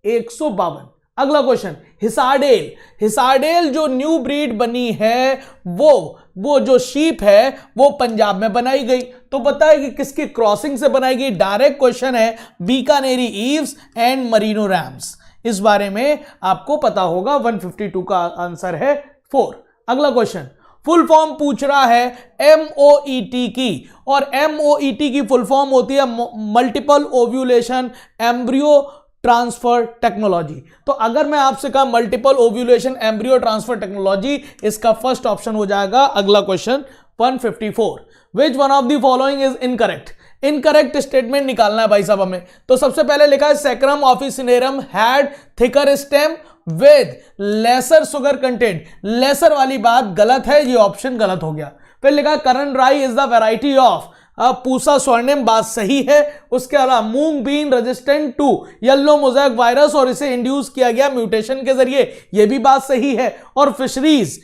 152। अगला क्वेश्चन, हिसारडेल। हिसारडेल जो न्यू ब्रीड बनी है वो जो शीप है वो पंजाब में बनाई गई। तो पता है कि किसकी क्रॉसिंग से बनाई गई? डायरेक्ट क्वेश्चन है, बीकानेरी ईव्स एंड मरीनो रैम्स। इस बारे में आपको पता होगा। 152 का आंसर है 4। अगला क्वेश्चन, फुल फॉर्म पूछ रहा है MOET की, और MOET की फुल फॉर्म होती है multiple ovulation embryo transfer technology. तो अगर मैं आपसे कहा multiple ovulation embryo transfer technology, इसका फर्स्ट ऑप्शन हो जाएगा। अगला question 154, which one of the following is incorrect. Incorrect statement निकालना है भाई साहब हमें। तो सबसे पहले लिखा है Saccharum officinarum had thicker stem with lesser sugar content. Lesser वाली बात गलत है, ये ऑप्शन गलत हो गया। फिर लिखा Karan Rai is the variety of Pusa Swarnim, बात सही है। उसके अलावा moong bean resistant to yellow mosaic virus और इसे इंड्यूस किया गया म्यूटेशन के जरिए, यह भी बात सही है। और fisheries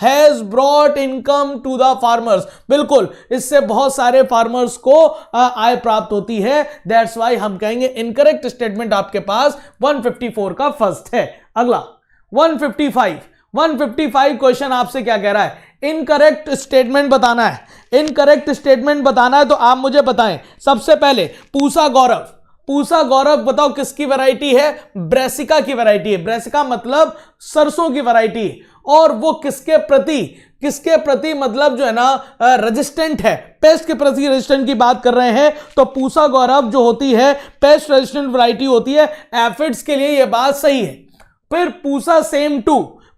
has brought income to the farmers, बिल्कुल इससे बहुत सारे फार्मर्स को आय प्राप्त होती है। दैट्स वाई हम कहेंगे इनकरेक्ट स्टेटमेंट आपके पास 154 का फर्स्ट है। अगला 155 क्वेश्चन आपसे क्या कह रहा है? इनकरेक्ट स्टेटमेंट बताना है। इनकरेक्ट स्टेटमेंट बताना है तो आप मुझे बताएं। सबसे पहले पूसा गौरव, पूसा गौरव बताओ किसकी वैरायटी है? ब्रेसिका की वैरायटी है। ब्रेसिका मतलब सरसों की वैरायटी है, और वो किसके प्रति मतलब जो है ना रेजिस्टेंट है, पेस्ट के प्रति रेजिस्टेंट की बात कर रहे हैं। तो पूसा गौरव जो होती है पेस्ट रेजिस्टेंट वैरायटी होती है, एफिड्स के लिए यह बात सही है। फिर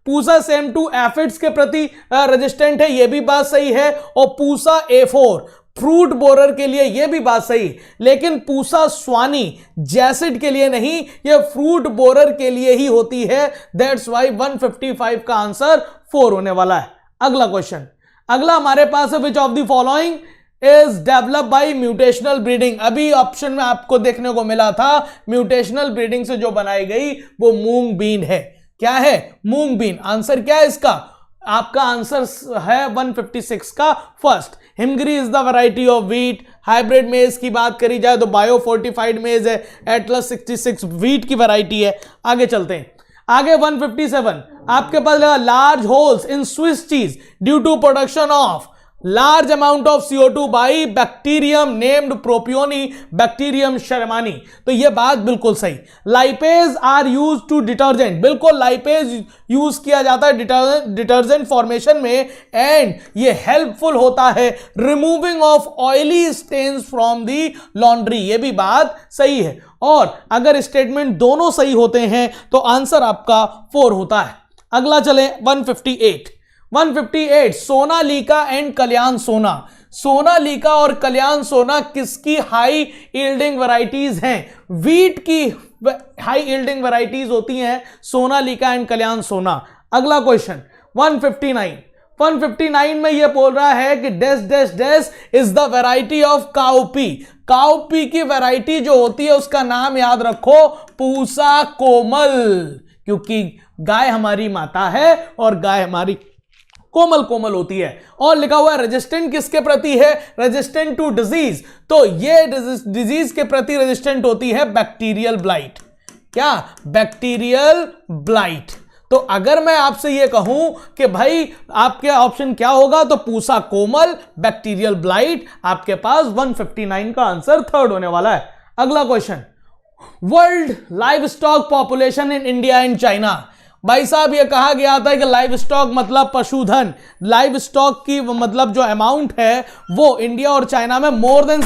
पूसा सेम टू एफिड्स के प्रति रेजिस्टेंट है, यह भी बात सही है। और पूसा A4 फ्रूट बोरर के लिए यह भी बात सही, लेकिन पूसा स्वानी जैसिड के लिए नहीं, यह फ्रूट बोरर के लिए ही होती है। दैट्स वाई 155 का आंसर 4 होने वाला है। अगला क्वेश्चन, अगला हमारे पास है which of the following is develop by mutational breeding. अभी ऑप्शन में आपको देखने को मिला था म्यूटेशनल ब्रीडिंग से जो बनाई गई वो मूंग बीन है। क्या है? मूंग बीन। आंसर क्या है इसका? आपका आंसर है 156 का first. Himgiri is the variety of wheat. Hybrid मेज की बात करी जाए तो बायो फोर्टिफाइड मेज है। एटलस 66 व्हीट की वैरायटी है। आगे चलते हैं। आगे 157 आपके पास लगा large holes in Swiss cheese due to production of large amount of CO2 by bacterium named Propionium bacterium shermanii. तो यह बात बिल्कुल सही। Lipase are use to detergent, बिल्कुल लाइपेज यूज किया जाता है डिटर्जेंट फॉर्मेशन में, एंड ये हेल्पफुल होता है removing of oily stains from the laundry, ये भी बात सही है। और अगर स्टेटमेंट दोनों सही होते हैं तो आंसर आपका 4 होता है। अगला चले 158 सोनालिका एंड कल्याण सोना। सोनालिका और कल्याण सोना किसकी हाई यील्डिंग वैरायटीज हैं? व्हीट की हाई यील्डिंग वैरायटीज होती हैं सोनालिका एंड कल्याण सोना। अगला क्वेश्चन 159 में यह बोल रहा है कि dash dash dash is the variety of cowpea. Cowpea की वैरायटी जो होती है उसका नाम याद रखो, पूसा कोमल, क्योंकि गाय हमारी माता है और गाय हमारी कोमल होती है। और लिखा हुआ है रेजिस्टेंट किसके प्रति है? Resistant to disease. तो ये डिजीज के प्रति रेजिस्टेंट होती है बैक्टीरियल ब्लाइट। क्या? Bacterial blight. तो अगर मैं आपसे ये कहूं कि भाई आपके ऑप्शन क्या होगा, तो पूसा कोमल, बैक्टीरियल ब्लाइट, आपके पास 159 का आंसर 3rd होने वाला है। अगला question, world live stock population in India and China. भाई साहब ये कहा गया था कि लाइव स्टॉक मतलब पशुधन, लाइव स्टॉक की मतलब जो अमाउंट है वो इंडिया और चाइना में मोर देन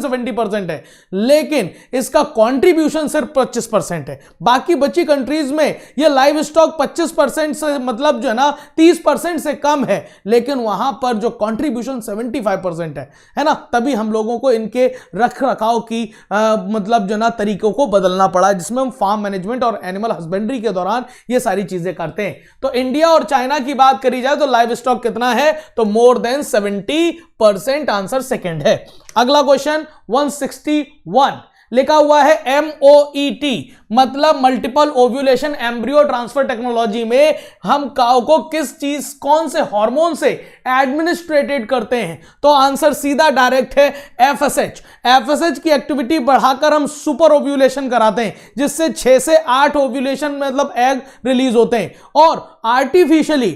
70% है, लेकिन इसका कंट्रीब्यूशन सिर्फ 25% है। बाकी बची कंट्रीज में ये लाइव स्टॉक 25% से मतलब जो है ना 30% से कम है, लेकिन वहां पर जो कंट्रीब्यूशन 75% है ना। तभी हम लोगों को इनके रख रखाव की मतलब जो ना तरीकों को बदलना पड़ा, जिसमें हम फार्म मैनेजमेंट और एनिमल हस्बेंड्री के दौरान ये सारी चीजें करते हैं। तो इंडिया और चाइना की बात करी जाए तो लाइव स्टॉक कितना है? तो मोर देन 70%, आंसर सेकंड है। अगला क्वेश्चन 161 लिखा हुआ है MOET, मतलब multiple ovulation embryo transfer technology में हम काउ को किस चीज, कौन से हार्मोन से एडमिनिस्ट्रेटेड करते हैं? तो आंसर सीधा डायरेक्ट है FSH। FSH की एक्टिविटी बढ़ाकर हम सुपर ओव्यूलेशन कराते हैं, जिससे 6 से 8 ओव्यूलेशन मतलब एग रिलीज होते हैं, और आर्टिफिशियली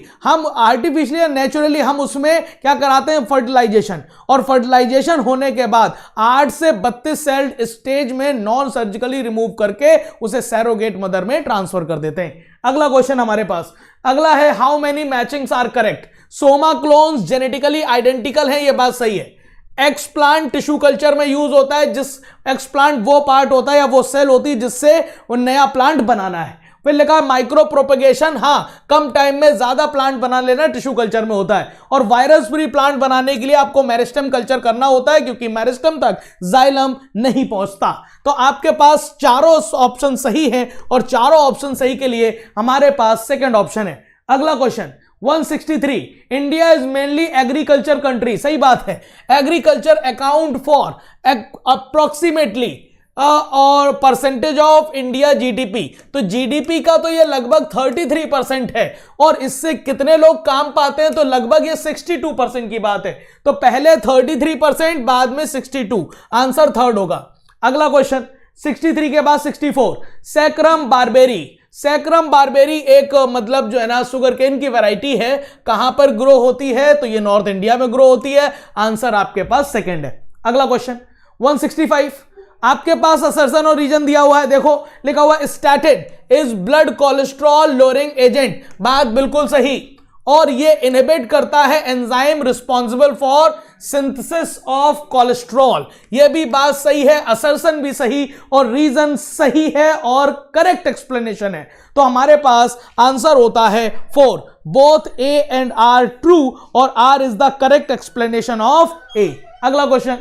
या नेचुरली हम उसमें क्या कराते हैं? फर्टिलाइजेशन। और फर्टिलाइजेशन होने के बाद 8 से 32 सेल स्टेज में नॉन सर्जिकली रिमूव करके उसे सैरोगेट मदर में ट्रांसफर कर देते हैं। अगला क्वेश्चन हमारे पास अगला है, how many matchings are correct? Somaclones genetically identical है, यह बात सही है। एक्सप्लांट टिश्यू कल्चर में यूज होता है, जिस एक्सप्लांट वो पार्ट होता है या वो सेल होती है जिससे वो नया प्लांट बनाना है। फिर लिखा माइक्रो प्रोपेगेशन, हाँ कम टाइम में ज्यादा प्लांट बना लेना टिश्यू कल्चर में होता है। और वायरस फ्री प्लांट बनाने के लिए आपको मेरिस्टेम कल्चर करना होता है, क्योंकि मेरिस्टेम तक जाइलम नहीं पहुंचता। तो आपके पास चारों ऑप्शन सही हैं, और चारों ऑप्शन सही के लिए हमारे पास सेकंड ऑप्शन है। अगला question 163, India is mainly agriculture country, सही बात है। एग्रीकल्चर अकाउंट फॉर अप्रोक्सीमेटली और परसेंटेज ऑफ इंडिया जीडीपी, तो जीडीपी का तो ये लगभग 33% है, और इससे कितने लोग काम पाते हैं? तो लगभग ये 62% की बात है। तो पहले 33%, बाद में 62, आंसर थर्ड होगा। अगला क्वेश्चन 63 के बाद 64, सैक्रम बारबेरी। सैक्रम बारबेरी एक मतलब जो है ना सुगर केन की वैरायटी है, कहां पर ग्रो होती है? तो ये नॉर्थ इंडिया में ग्रो होती है, आंसर आपके पास सेकंड है। अगला क्वेश्चन 165, आपके पास असर्शन और रीजन दिया हुआ है, देखो लिखा हुआ है statin is blood cholesterol lowering agent, बात बिल्कुल सही। और ये इनहिबिट करता है enzyme responsible for synthesis of cholesterol, ये भी बात सही है, असर्शन भी सही और रीजन सही है और करेक्ट एक्सप्लेनेशन है। तो हमारे पास आंसर होता है 4, both A and R true, और R is the correct explanation of A। अगला question,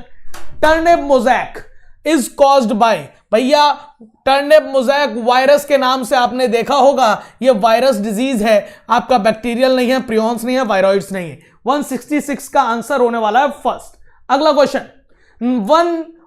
turnip mosaic is caused bye, भैया टर्निप मोज़ैक वायरस के नाम से आपने देखा होगा, ये वायरस डिजीज है, आपका बैक्टीरियल नहीं है, प्रियॉन्स नहीं है, वायरॉइड्स नहीं है। 166 का आंसर होने वाला है फर्स्ट। अगला क्वेश्चन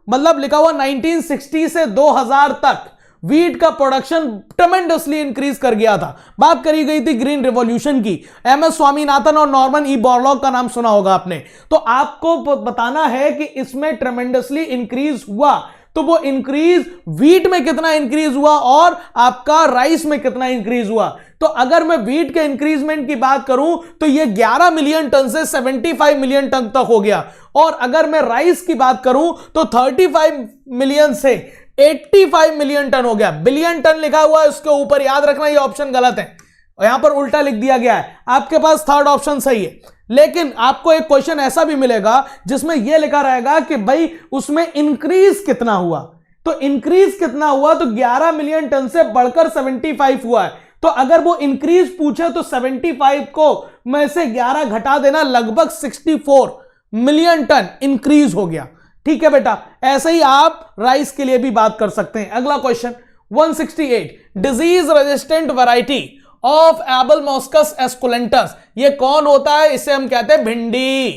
मतलब लिखा हुआ 1960 से 2000 तक वीट का प्रोडक्शन ट्रेमेंडसली इंक्रीज कर गया था। बात करी गई थी ग्रीन रिवॉल्यूशन की, MS स्वामीनाथन और नॉर्मन ई बोरलॉग का नाम सुना होगा आपने। तो आपको बताना है कि इसमें ट्रेमेंडसली इंक्रीज हुआ, तो वो इंक्रीज वीट में कितना इंक्रीज हुआ और आपका राइस में कितना इंक्रीज हुआ। तो अगर मैं वीट के इंक्रीजमेंट की बात करूं तो ये 11 मिलियन टन से 75 मिलियन टन तक हो गया, और अगर मैं राइस की बात करूं तो 35 मिलियन से 85 मिलियन टन हो गया। बिलियन टन लिखा हुआ है उसके ऊपर, याद रखना ये ऑप्शन गलत है, यहां पर उल्टा लिख दिया गया है। आपके पास थर्ड ऑप्शन सही है, लेकिन आपको एक क्वेश्चन ऐसा भी मिलेगा जिसमें यह लिखा रहेगा कि भाई उसमें इंक्रीज कितना हुआ। तो इंक्रीज कितना हुआ, तो 11 मिलियन टन से बढ़कर 75 हुआ है। तो अगर वो इंक्रीज पूछे तो 75 को में से 11 घटा देना, लगभग 64 मिलियन टन इंक्रीज हो गया। ठीक है बेटा, ऐसे ही आप राइस के लिए भी बात कर सकते हैं। अगला question 168, disease resistant variety of abelmoschus esculentus, ये कौन होता है? इसे हम कहते हैं भिंडी,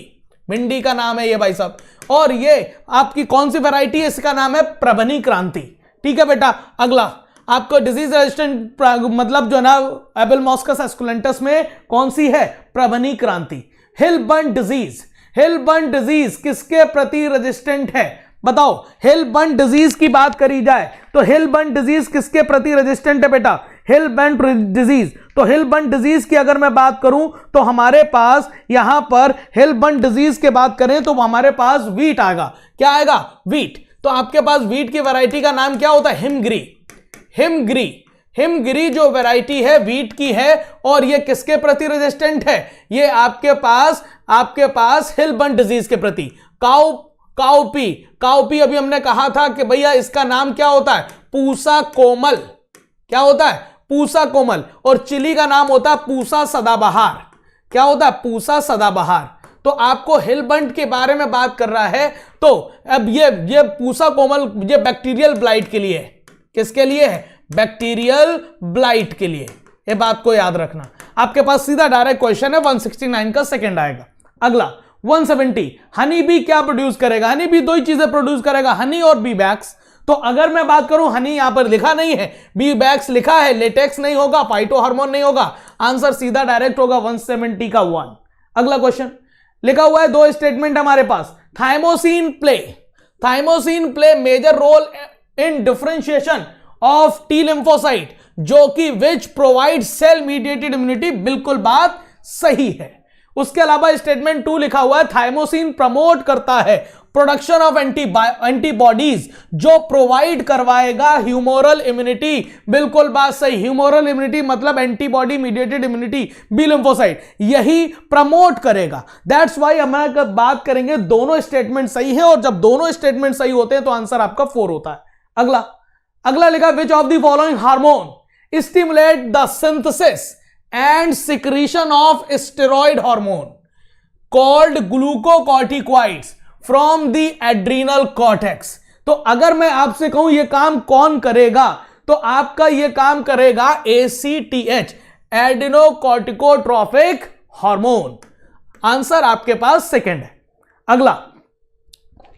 भिंडी का नाम है ये भाई साहब। और ये आपकी कौन सी वैरायटी है? इसका नाम है प्रभनी क्रांति। ठीक है बेटा, अगला आपको डिजीज रेजिस्टेंट मतलब जो है ना एबलमॉस्कस एस्कुलेंटस में कौन सी है? प्रभनी क्रांति। हिलबर्ट डिजीज, हिलबर्ट डिजीज किसके प्रति रेजिस्टेंट है? बताओ, हिलबर्ट डिजीज की बात करी जाए तो हिलबर्ट डिजीज किसके प्रति रेजिस्टेंट है बेटा? Hilbert disease. तो हिलबर्ट डिजीज की अगर मैं बात करूं तो हमारे पास यहां पर हिलबर्ट डिजीज के बात करें तो हमारे पास वीट आएगा। क्या आएगा? वीट। तो आपके पास वीट की वैरायटी का नाम क्या होता है? हिमगिरी। हिमगिरी, हिमगिरी जो वैरायटी है वीट की है, और ये किसके प्रति रेजिस्टेंट है? ये आपके पास हिलबर्ट डिजीज के प्रति। काउपी, काउपी अभी हमने कहा था कि भैया इसका नाम क्या होता है? पूसा कोमल। क्या होता है? पूसा कोमल। और चिली का नाम होता है पूसा सदाबहार। क्या होता है? पूसा सदाबहार। तो आपको हिलबर्ट के बारे में बात कर रहा है, तो अब ये पूसा कोमल ये बैक्टीरियल ब्लाइट के लिए है। किसके लिए है? बैक्टीरियल ब्लाइट के लिए। ये बात को याद रखना। आपके पास सीधा डायरेक्ट क्वेश्चन है, 169 का सेकंड आएगा। अगला 170, हनी बी क्या प्रोड्यूस करेगा? हनी बी दो ही चीजें प्रोड्यूस करेगा, हनी और बी वैक्स। तो अगर मैं बात करूं, हनी यहां पर लिखा नहीं है, बी बैक्स लिखा है, लेटेक्स नहीं होगा, फाइटो हार्मोन नहीं होगा, आंसर सीधा डायरेक्ट होगा 170 का 1। अगला क्वेश्चन लिखा हुआ है, दो स्टेटमेंट हमारे पास, thymosin play major role in differentiation of T lymphocyte जो कि which provide cell mediated immunity, बिल्कुल बात सही है। उसके अलावा स्टेटमेंट 2 लिखा हुआ है, थाइमोसिन प्रमोट करता है प्रोडक्शन ऑफ एंटीबॉडीज जो प्रोवाइड करवाएगा ह्यूमोरल इम्यूनिटी, बिल्कुल बात सही। ह्यूमोरल इम्यूनिटी मतलब antibody mediated immunity, B lymphocyte यही प्रमोट करेगा। दैट्स वाई हम बात करेंगे दोनों स्टेटमेंट सही है, और जब दोनों स्टेटमेंट सही होते हैं तो आंसर आपका 4 होता है। अगला लिखा, which of the following hormone stimulate the synthesis and secretion of steroid hormone called glucocorticoids from the adrenal cortex. तो अगर मैं आपसे कहूं यह काम कौन करेगा, तो आपका यह काम करेगा ACTH, एडिनोकॉर्टिकोट्रोफिक हार्मोन। आंसर आपके पास सेकंड है। अगला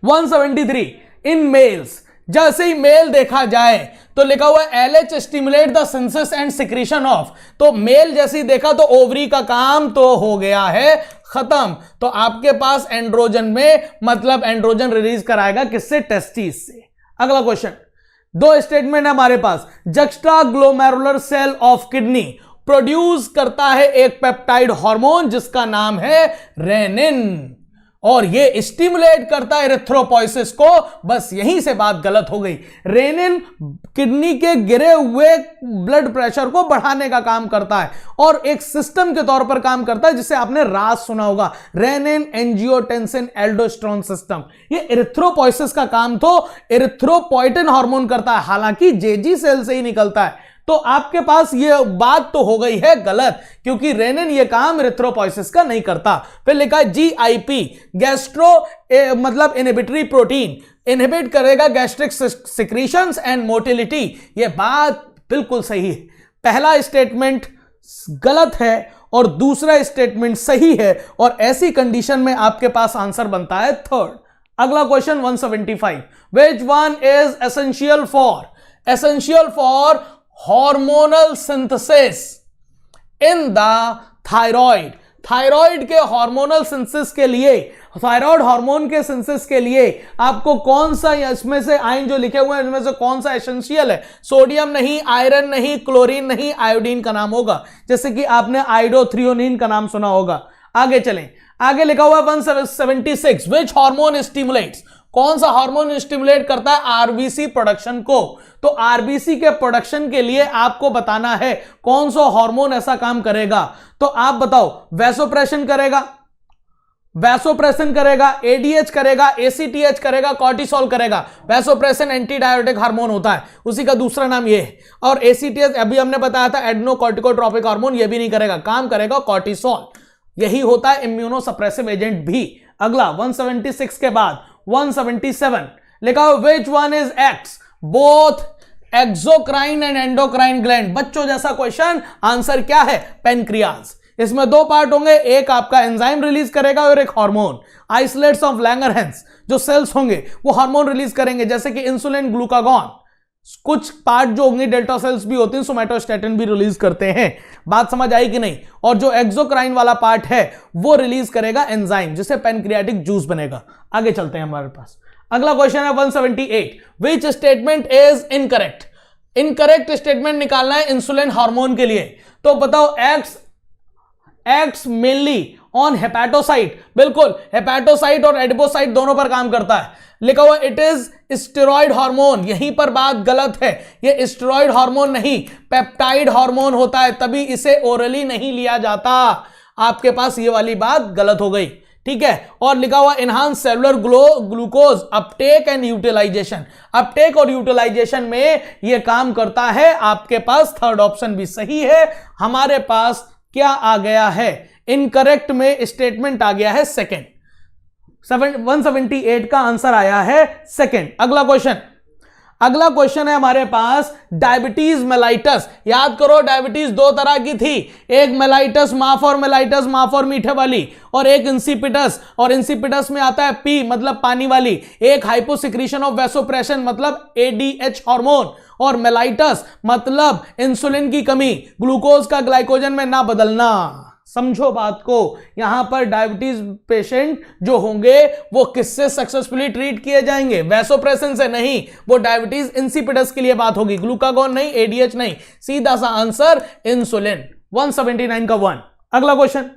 173, इन मेल्स, जैसे ही मेल देखा जाए तो लिखा हुआ है LH stimulate the synthesis and secretion of, तो मेल जैसे ही देखा तो ओवरी का काम तो हो गया है खत्म। तो आपके पास एंड्रोजन में मतलब एंड्रोजन रिलीज कराएगा किससे, टेस्टिस से। अगला क्वेश्चन, दो स्टेटमेंट है हमारे पास, juxtaglomerular cell of kidney produce करता है एक पेप्टाइड हार्मोन जिसका नाम है रेनिन, और ये स्टिमुलेट करता है एरिथ्रोपोइसिस को। बस यहीं से बात गलत हो गई। रेनिन किडनी के गिरे हुए ब्लड प्रेशर को बढ़ाने का काम करता है और एक सिस्टम के तौर पर काम करता है जिसे आपने रास सुना होगा, रेनिन एंजियोटेंसिन एल्डोस्टेरोन सिस्टम। ये एरिथ्रोपोइसिस का काम तो एरिथ्रोपोइटिन हार्मोन करता है, हालांकि जेजी सेल से ही निकलता है। तो आपके पास ये बात तो हो गई है गलत, क्योंकि रेनिन ये काम एरिथ्रोपोइसिस का नहीं करता। फिर लिखा है GIP, गैस्ट्रो मतलब इनहिबिटरी प्रोटीन, इनहिबिट करेगा गैस्ट्रिक सिक्रीशंस एंड मोटिलिटी। ये बात बिल्कुल सही है। पहला स्टेटमेंट गलत है और दूसरा स्टेटमेंट सही है, और ऐसी कंडीशन में आपके पास आंसर बनता है थर्ड। अगला question 175, which one is essential for hormonal synthesis in the thyroid. Thyroid के हार्मोनल सिंथेसिस के लिए, थायराइड हार्मोन के सिंथेसिस के लिए आपको कौन सा, इसमें से आयन जो लिखे हुए हैं इनमें से कौन सा एसेंशियल है? सोडियम नहीं, आयरन नहीं, क्लोरीन नहीं, आयोडीन का नाम होगा, जैसे कि आपने आयोडोथ्रियोनिन का नाम सुना होगा। आगे चलें, आगे लिखा हुआ 176, विच हार्मोन स्टिमुलेट्स, कौन सा हार्मोन स्टिमुलेट करता है आरबीसी प्रोडक्शन को? तो आरबीसी के प्रोडक्शन के लिए आपको बताना है कौन सा हार्मोन ऐसा काम करेगा। तो आप बताओ, वैसोप्रेशन करेगा, एडीएच करेगा, एसीटीएच करेगा, कॉर्टिसोल करेगा। वैसोप्रेशन एंटीडायोटिक हार्मोन होता है, उसी का दूसरा नाम ये है। और एसीटीएच अभी हमने बताया था एडिनोकॉर्टिकोट्रोपिक हार्मोन, ये भी नहीं करेगा, काम करेगा कॉर्टिसोल। यही होता है इम्यूनोसप्रेसिव एजेंट भी। अगला 176 के बाद 177 लिखा हो, which one is x both exocrine and endocrine gland. बच्चों जैसा क्वेश्चन, आंसर क्या है? पेनक्रियाज। इसमें दो पार्ट होंगे, एक आपका एंजाइम रिलीज करेगा और एक हार्मोन। आइसोलेट्स ऑफ लैंगरहैंस जो सेल्स होंगे वो हार्मोन रिलीज करेंगे, जैसे कि इंसुलिन, ग्लूकागॉन। कुछ पार्ट जो होंगे डेल्टा सेल्स भी होती हैं, सोमैटोस्टैटिन भी रिलीज करते हैं। बात समझ आई कि नहीं? और जो एक्सोक्राइन वाला पार्ट है वो रिलीज करेगा एंजाइम, जिससे पैनक्रियाटिक जूस बनेगा। आगे चलते हैं हमारे पास। अगला क्वेश्चन है 178, which statement is incorrect. Incorrect statement निकालना है इंसुलिन हार्मोन के लिए। तो बताओ, एक्ट्स मेनली ऑन हेपेटोसाइट। बिल्कुल, हेपेटोसाइट और एडिपोसाइट दोनों पर काम करता है। लिखा हुआ इट इज स्टेरॉइड हार्मोन, यहीं पर बात गलत है। ये स्टेरॉइड हार्मोन नहीं, पेप्टाइड हार्मोन होता है, तभी इसे ओरली नहीं लिया जाता। आपके पास ये वाली बात गलत हो गई, ठीक है। और लिखा हुआ enhance cellular glucose uptake and utilization. Uptake और यूटिलाइजेशन में ये काम करता है। आपके पास थर्ड ऑप्शन भी सही है। हमारे पास क्या आ गया है? इनकरेक्ट में स्टेटमेंट आ गया है सेकंड। 178 का आंसर आया है सेकंड। अगला क्वेश्चन, अगला क्वेश्चन है हमारे पास डायबिटीज मेलाइटस। याद करो डायबिटीज दो तरह की थी, एक मेलाइटस माफ और मीठे वाली, और एक इंसिपिटस, और इंसिपिटस में आता है पी मतलब पानी वाली, एक हाइपोसिक्रीशन ऑफ वैसोप्रेशन मतलब एडीएच हार्मोन, और मेलाइटस मतलब इंसुलिन की कमी, ग्लूकोज का ग्लाइकोजन में ना बदलना। समझो बात को, यहां पर डायबिटीज पेशेंट जो होंगे वो किससे सक्सेसफुली ट्रीट किए जाएंगे? वैसोप्रेशन से नहीं, वो डायबिटीज इंसिपिडस के लिए बात होगी, ग्लूकागॉन नहीं, एडीएच नहीं, सीधा सा आंसर इंसुलिन। 179 का 1। अगला क्वेश्चन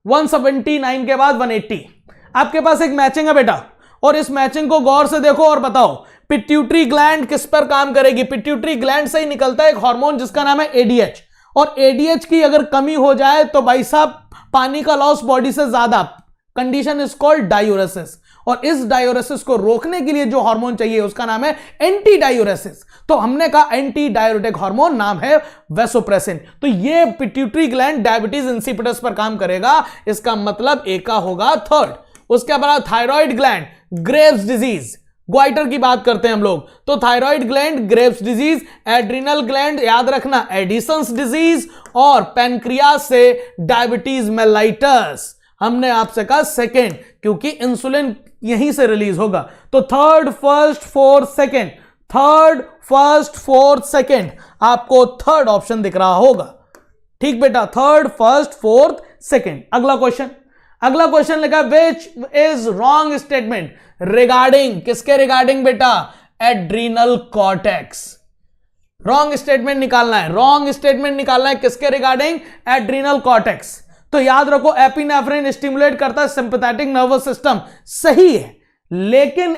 179 के बाद 180। आपके पास एक मैचिंग है बेटा, और इस मैचिंग को गौर से देखो और बताओ पिट्यूटरी ग्लैंड किस पर काम करेगी? पिट्यूटरी ग्लैंड से ही निकलता है एक हार्मोन जिसका नाम है एडीएच, और एडीएच की अगर कमी हो जाए तो भाई साहब पानी का लॉस बॉडी से ज्यादा, कंडीशन इज कॉल्ड डायूरेसिस, और इस डायूरेसिस को रोकने के लिए जो हार्मोन चाहिए उसका नाम है एंटी डायूरेसिस। तो हमने कहा एंटी डायूरेटिक हार्मोन नाम है वैसोप्रेसिन। तो ये पिट्यूटरी ग्लैंड डायबिटीज इंसिपिडस पर काम करेगा, इसका मतलब ए का होगा थर्ड। उसके बाद thyroid gland Graves disease, goitre की बात करते हैं हम लोग, तो thyroid gland Graves disease, adrenal gland याद रखना एडिसंस डिजीज, और पैनक्रियास से डायबिटीज मेलाइटस। हमने आपसे कहा सेकेंड, क्योंकि इंसुलिन यहीं से रिलीज होगा। तो third first fourth second, third first fourth second, आपको थर्ड ऑप्शन दिख रहा होगा। ठीक बेटा, थर्ड फर्स्ट फोर्थ सेकेंड। अगला क्वेश्चन लिखा which is wrong statement regarding, किसके रिगार्डिंग बेटा? Adrenal cortex. रॉन्ग स्टेटमेंट निकालना है, रॉन्ग स्टेटमेंट निकालना है किसके रिगार्डिंग? Adrenal cortex. तो याद रखो एपिनेफ्रिन स्टिमुलेट करता है सिंपैथेटिक नर्वस सिस्टम, सही है, लेकिन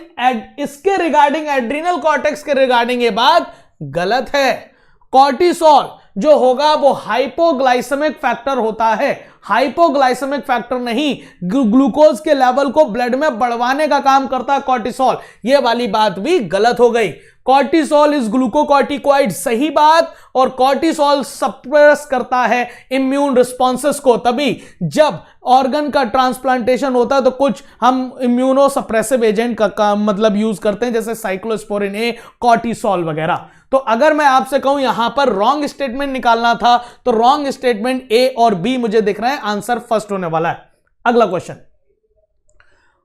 इसके रिगार्डिंग एड्रीनल कॉर्टेक्स के रिगार्डिंग ये बात गलत है। कॉर्टिसोल जो होगा वो हाइपोग्लाइसेमिक फैक्टर होता है, हाइपोग्लाइसेमिक फैक्टर नहीं, ग्लूकोज के लेवल को ब्लड में बढ़वाने का काम करता है कॉर्टिसोल। ये वाली बात भी गलत हो गई। कॉर्टिसोल इज ग्लूकोकॉर्टिकॉइड, सही बात, और कॉर्टिसोल सप्रेस करता है इम्यून रिस्पॉन्सेस को। तभी जब ऑर्गन का ट्रांसप्लांटेशन होता है तो कुछ हम इम्यूनो सप्रेसिव एजेंट का मतलब यूज करते हैं, जैसे साइक्लोस्पोरिन ए, कॉर्टिसोल वगैरह। तो अगर मैं आपसे कहूं यहां पर रॉन्ग स्टेटमेंट निकालना था, तो रॉन्ग स्टेटमेंट ए और बी मुझे दिख रहे हैं, आंसर फर्स्ट होने वाला है। अगला क्वेश्चन,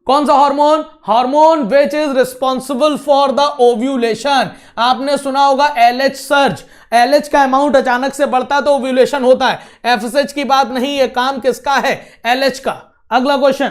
कौन सा hormone? Hormone which is responsible for the ovulation. आपने सुना होगा एलएच सर्ज, एलएच का अमाउंट अचानक से बढ़ता है तो ओव्यूलेशन होता है। एफएसएच की बात नहीं, ये काम किसका है? एलएच का। अगला क्वेश्चन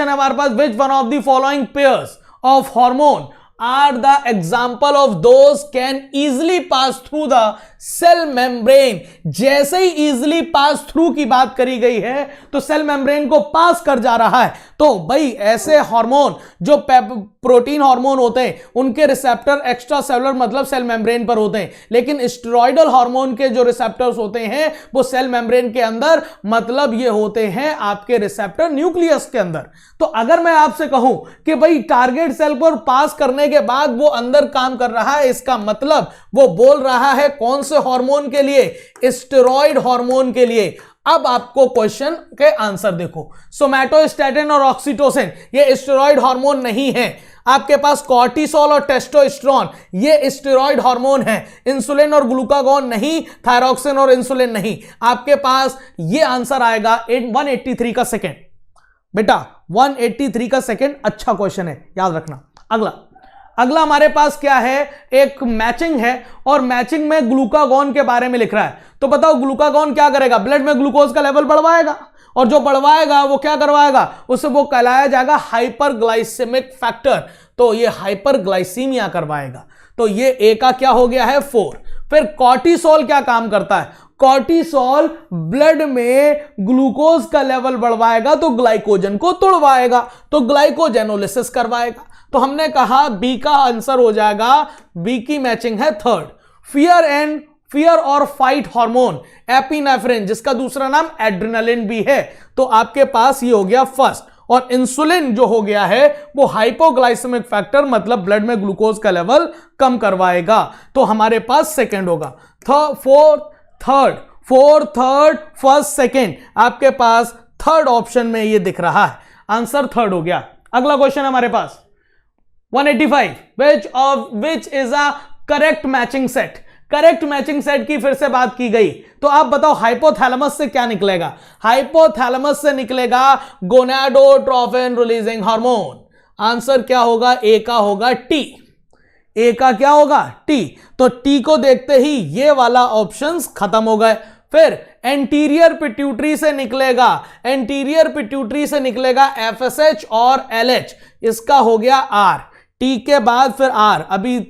है हमारे पास, which one of the following pairs of hormone are the example of those can easily pass through the cell membrane। जैसे ही easily pass through की बात करी गई है तो सेल मेम्ब्रेन को पास कर जा रहा है। तो भाई ऐसे हार्मोन जो प्रोटीन हार्मोन होते हैं उनके रिसेप्टर एक्स्ट्रा सेलुलर मतलब सेल मेम्ब्रेन पर होते हैं, लेकिन स्टेरॉइडल हार्मोन के जो रिसेप्टर्स होते हैं वो सेल मेम्ब्रेन के अंदर, मतलब ये होते हैं आपके रिसेप्टर न्यूक्लियस के अंदर। तो अगर मैं आपसे कहूं कि भाई टारगेट सेल पर पास करने के बाद वो अंदर काम कर रहा है, इसका मतलब वो बोल रहा है कौन से हार्मोन के लिए? स्टेरॉइड हार्मोन के लिए। अब आपको क्वेश्चन के आंसर देखो, सोमैटोस्टैटिन और ऑक्सीटोसिन ये स्टेरॉइड हार्मोन नहीं है। आपके पास कॉर्टिसोल और टेस्टोस्टेरोन ये स्टेरॉइड हार्मोन है। इंसुलिन और ग्लूकागॉन नहीं, थायरॉक्सिन और इंसुलिन नहीं। आपके पास ये आंसर आएगा 183 का सेकेंड। बेटा 183 का सेकेंड अच्छा क्वेश्चन है, याद रखना। अगला हमारे पास क्या है? एक मैचिंग है, और मैचिंग में ग्लूकागॉन के बारे में लिख रहा है। तो बताओ ग्लूकागॉन क्या करेगा? ब्लड में ग्लूकोज का लेवल बढ़वाएगा, और जो बढ़वाएगा वो क्या करवाएगा? उसे वो कहलाया जाएगा हाइपरग्लाइसेमिक फैक्टर। तो ये हाइपरग्लाइसीमिया करवाएगा। तो ये ए का क्या हो गया है? 4। फिर कॉर्टिसोल क्या काम करता है? कॉर्टिसोल ब्लड में ग्लूकोज का लेवल बढ़वाएगा तो ग्लाइकोजन को तोड़वाएगा, तो ग्लाइकोजेनोलिसिस करवाएगा। तो हमने कहा बी का आंसर हो जाएगा, बी की मैचिंग है थर्ड। फियर और फाइट हार्मोन एपिनेफ्रिन, जिसका दूसरा नाम एड्रेनालिन भी है, तो आपके पास ये हो गया फर्स्ट। और इंसुलिन जो हो गया है वो हाइपोग्लाइसेमिक फैक्टर मतलब ब्लड में ग्लूकोज का लेवल कम करवाएगा, तो हमारे पास सेकंड होगा। फोर्थ थर्ड फर्स्ट सेकंड, आपके पास थर्ड ऑप्शन में ये दिख रहा है, आंसर थर्ड हो गया। अगला क्वेश्चन हमारे पास 185 which is a correct matching set। Correct matching set की फिर से बात की गई, तो आप बताओ हाइपोथैलेमस से क्या निकलेगा? हाइपोथैलेमस से निकलेगा गोनाडोट्रोफिन रिलीजिंग हार्मोन। आंसर क्या होगा? ए का होगा टी। ए का क्या होगा? टी। तो टी को देखते ही ये वाला ऑप्शंस खत्म हो गए। फिर एंटीरियर पिट्यूटरी से निकलेगा, एंटीरियर पिट्यूटरी से निकलेगा एफएसएच और एलएच, इसका हो गया आर। टी के बाद फिर आर। अभी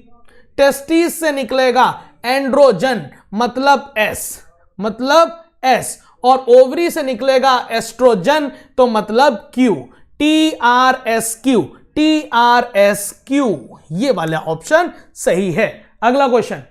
टेस्टिस से निकलेगा एंड्रोजन, मतलब एस, मतलब एस। और ओवरी से निकलेगा एस्ट्रोजन, तो मतलब Q. T R S Q, T R S Q, ये वाला ऑप्शन सही है। अगला क्वेश्चन,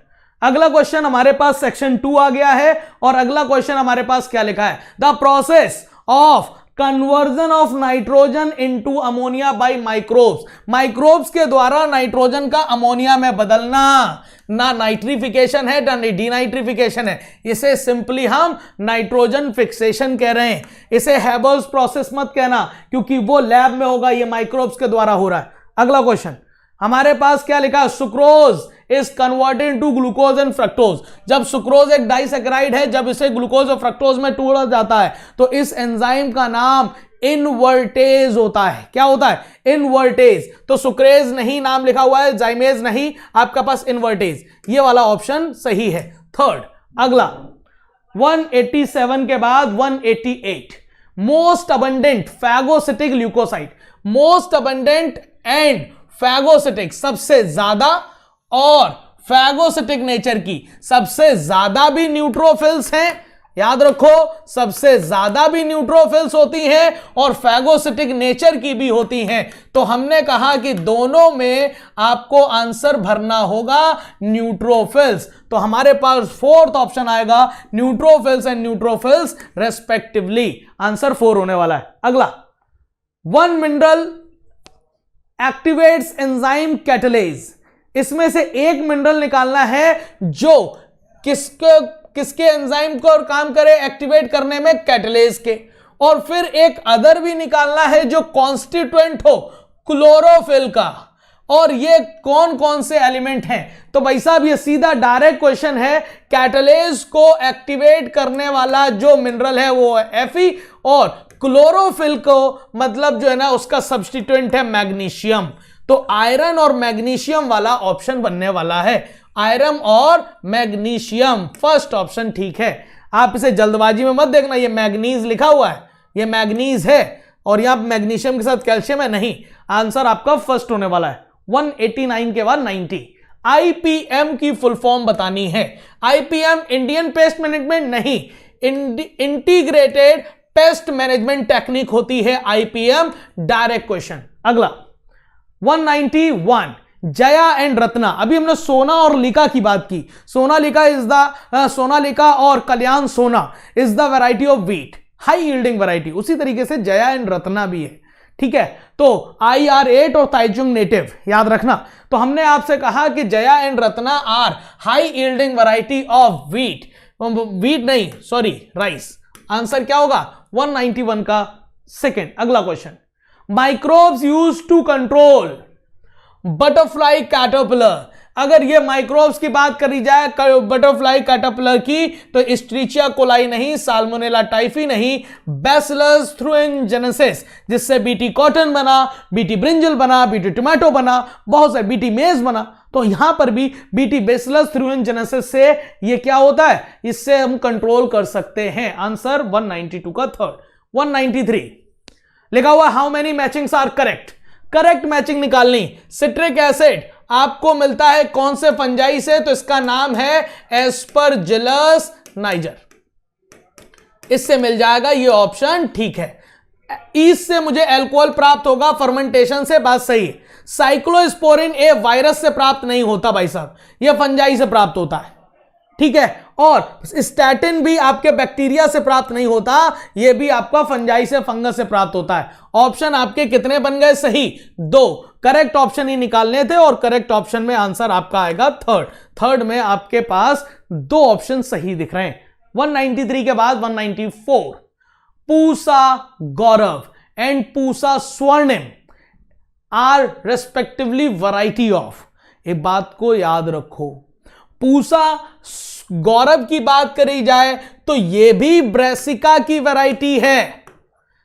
अगला क्वेश्चन हमारे पास सेक्शन 2 आ गया है और अगला क्वेश्चन हमारे पास क्या लिखा है? The process of conversion of nitrogen into ammonia by microbes. Microbes के द्वारा नाइट्रोजन का अमोनिया में बदलना। ना नाइट्रिफिकेशन है ना डीनाइट्रिफिकेशन है, इसे सिंपली हम नाइट्रोजन फिक्सेशन कह रहे हैं। इसे हैबर्स प्रोसेस मत कहना, क्योंकि वो लैब में होगा, ये माइक्रोब्स के द्वारा हो रहा है। अगला क्वेश्चन हमारे पास क्या लिखा है? Sucrose is converted to glucose and fructose. जब सुक्रोज एक डाइसैकेराइड है, जब इसे ग्लूकोज और फ्रक्टोज में तोड़ा जाता है तो इस एंजाइम का नाम इनवर्टेज होता है। क्या होता है? इनवर्टेज। तो सुक्रेज नहीं नाम लिखा हुआ है, जाइमेज नहीं, आपका पास इनवर्टेज। ये वाला ऑप्शन सही है, थर्ड। अगला 187 के बाद 188, most abundant phagocytic leukocyte. Most abundant and phagocytic, सबसे ज्यादा और फैगोसिटिक नेचर की, सबसे ज्यादा भी न्यूट्रोफिल्स हैं, याद रखो, सबसे ज्यादा भी न्यूट्रोफिल्स होती हैं और फैगोसिटिक नेचर की भी होती हैं। तो हमने कहा कि दोनों में आपको आंसर भरना होगा न्यूट्रोफिल्स। तो हमारे पास फोर्थ ऑप्शन आएगा, neutrophils and neutrophils respectively. Answer 4 होने वाला है। अगला, one mineral activates enzyme catalase. इसमें से एक मिनरल निकालना है जो किसके एंजाइम को काम करे एक्टिवेट करने में? कैटलेज के। और फिर एक अदर भी निकालना है जो कॉन्स्टिट्यूएंट हो क्लोरोफिल का। और ये कौन कौन से एलिमेंट हैं? तो भाई साहब ये सीधा डायरेक्ट क्वेश्चन है। कैटलेज को एक्टिवेट करने वाला जो मिनरल है वो है Fe, और क्लोरोफिल को मतलब जो है ना उसका सब्स्टिट्यूएंट है मैग्नीशियम। तो आयरन और मैग्नीशियम वाला ऑप्शन बनने वाला है। आयरन और मैग्नीशियम, फर्स्ट ऑप्शन ठीक है। आप इसे जल्दबाजी में मत देखना, ये मैग्नीज लिखा हुआ है, ये मैग्नीज है और यहां मैग्नीशियम के साथ कैल्शियम है, नहीं। आंसर आपका फर्स्ट होने वाला है। 189 के बाद 90, आईपीएम की फुल फॉर्म बतानी है। आईपीएम इंडियन पेस्ट मैनेजमेंट नहीं, इंटीग्रेटेड पेस्ट मैनेजमेंट टेक्निक होती है आईपीएम। Direct question. अगला 191, जया एंड रत्ना। अभी हमने सोना और लिका की बात की। सोनालिका और कल्याण सोना is the variety of wheat, high yielding variety. उसी तरीके से जया एंड रत्ना भी है, ठीक है। तो IR8 और ताइजुंग नेटिव याद रखना। तो हमने आपसे कहा कि Jaya and Ratna are high yielding variety of wheat, wheat नहीं सॉरी राइस। आंसर क्या होगा? 191 का सेकेंड। अगला question, microbes use to control butterfly caterpillar. अगर ये माइक्रोब्स की बात करी जाए बटरफ्लाई कैटरपिलर की, तो एस्ट्रिचिया कोलाई नहीं, साल्मोनेला टाइफी नहीं, बैसिलस थ्रूएनजेनेसिस, जिससे बीटी कॉटन बना, बीटी ब्रिंजल बना, बीटी टोमेटो बना, बहुत सारे बीटी मेज बना। तो यहां पर भी बीटी बैसिलस थ्रूएनजेनेसिस से ये क्या होता है, इससे हम कंट्रोल कर सकते हैं। आंसर 192 का थर्ड। 193 लिखा हुआ how many matchings are correct. Correct matching निकालनी, सिट्रिक एसिड आपको मिलता है कौन से फंजाई से? तो इसका नाम है एस्परजिलस नाइजर, इससे मिल जाएगा, ये ऑप्शन ठीक है। ईस्ट से मुझे अल्कोहल प्राप्त होगा फर्मेंटेशन से, बात सही है। साइक्लोस्पोरिन ए वायरस से प्राप्त नहीं होता भाई साहब, यह फंजाई से प्राप्त होता है, ठीक है। और स्टैटिन भी आपके बैक्टीरिया से प्राप्त नहीं होता, यह भी आपका फंजाई से, फंगस से प्राप्त होता है। ऑप्शन आपके कितने बन गए? सही 2। करेक्ट ऑप्शन ही निकालने थे और करेक्ट ऑप्शन में आंसर आपका आएगा थर्ड। थर्ड में आपके पास 2 ऑप्शन सही दिख रहे हैं। 193 के बाद 194, पूसा गौरव एंड पूसा स्वर्णिम आर रेस्पेक्टिवली वैरायटी ऑफ, एक बात को याद रखो, पूसा गौरव की बात करी जाए तो यह भी ब्रेसिका की वैरायटी है।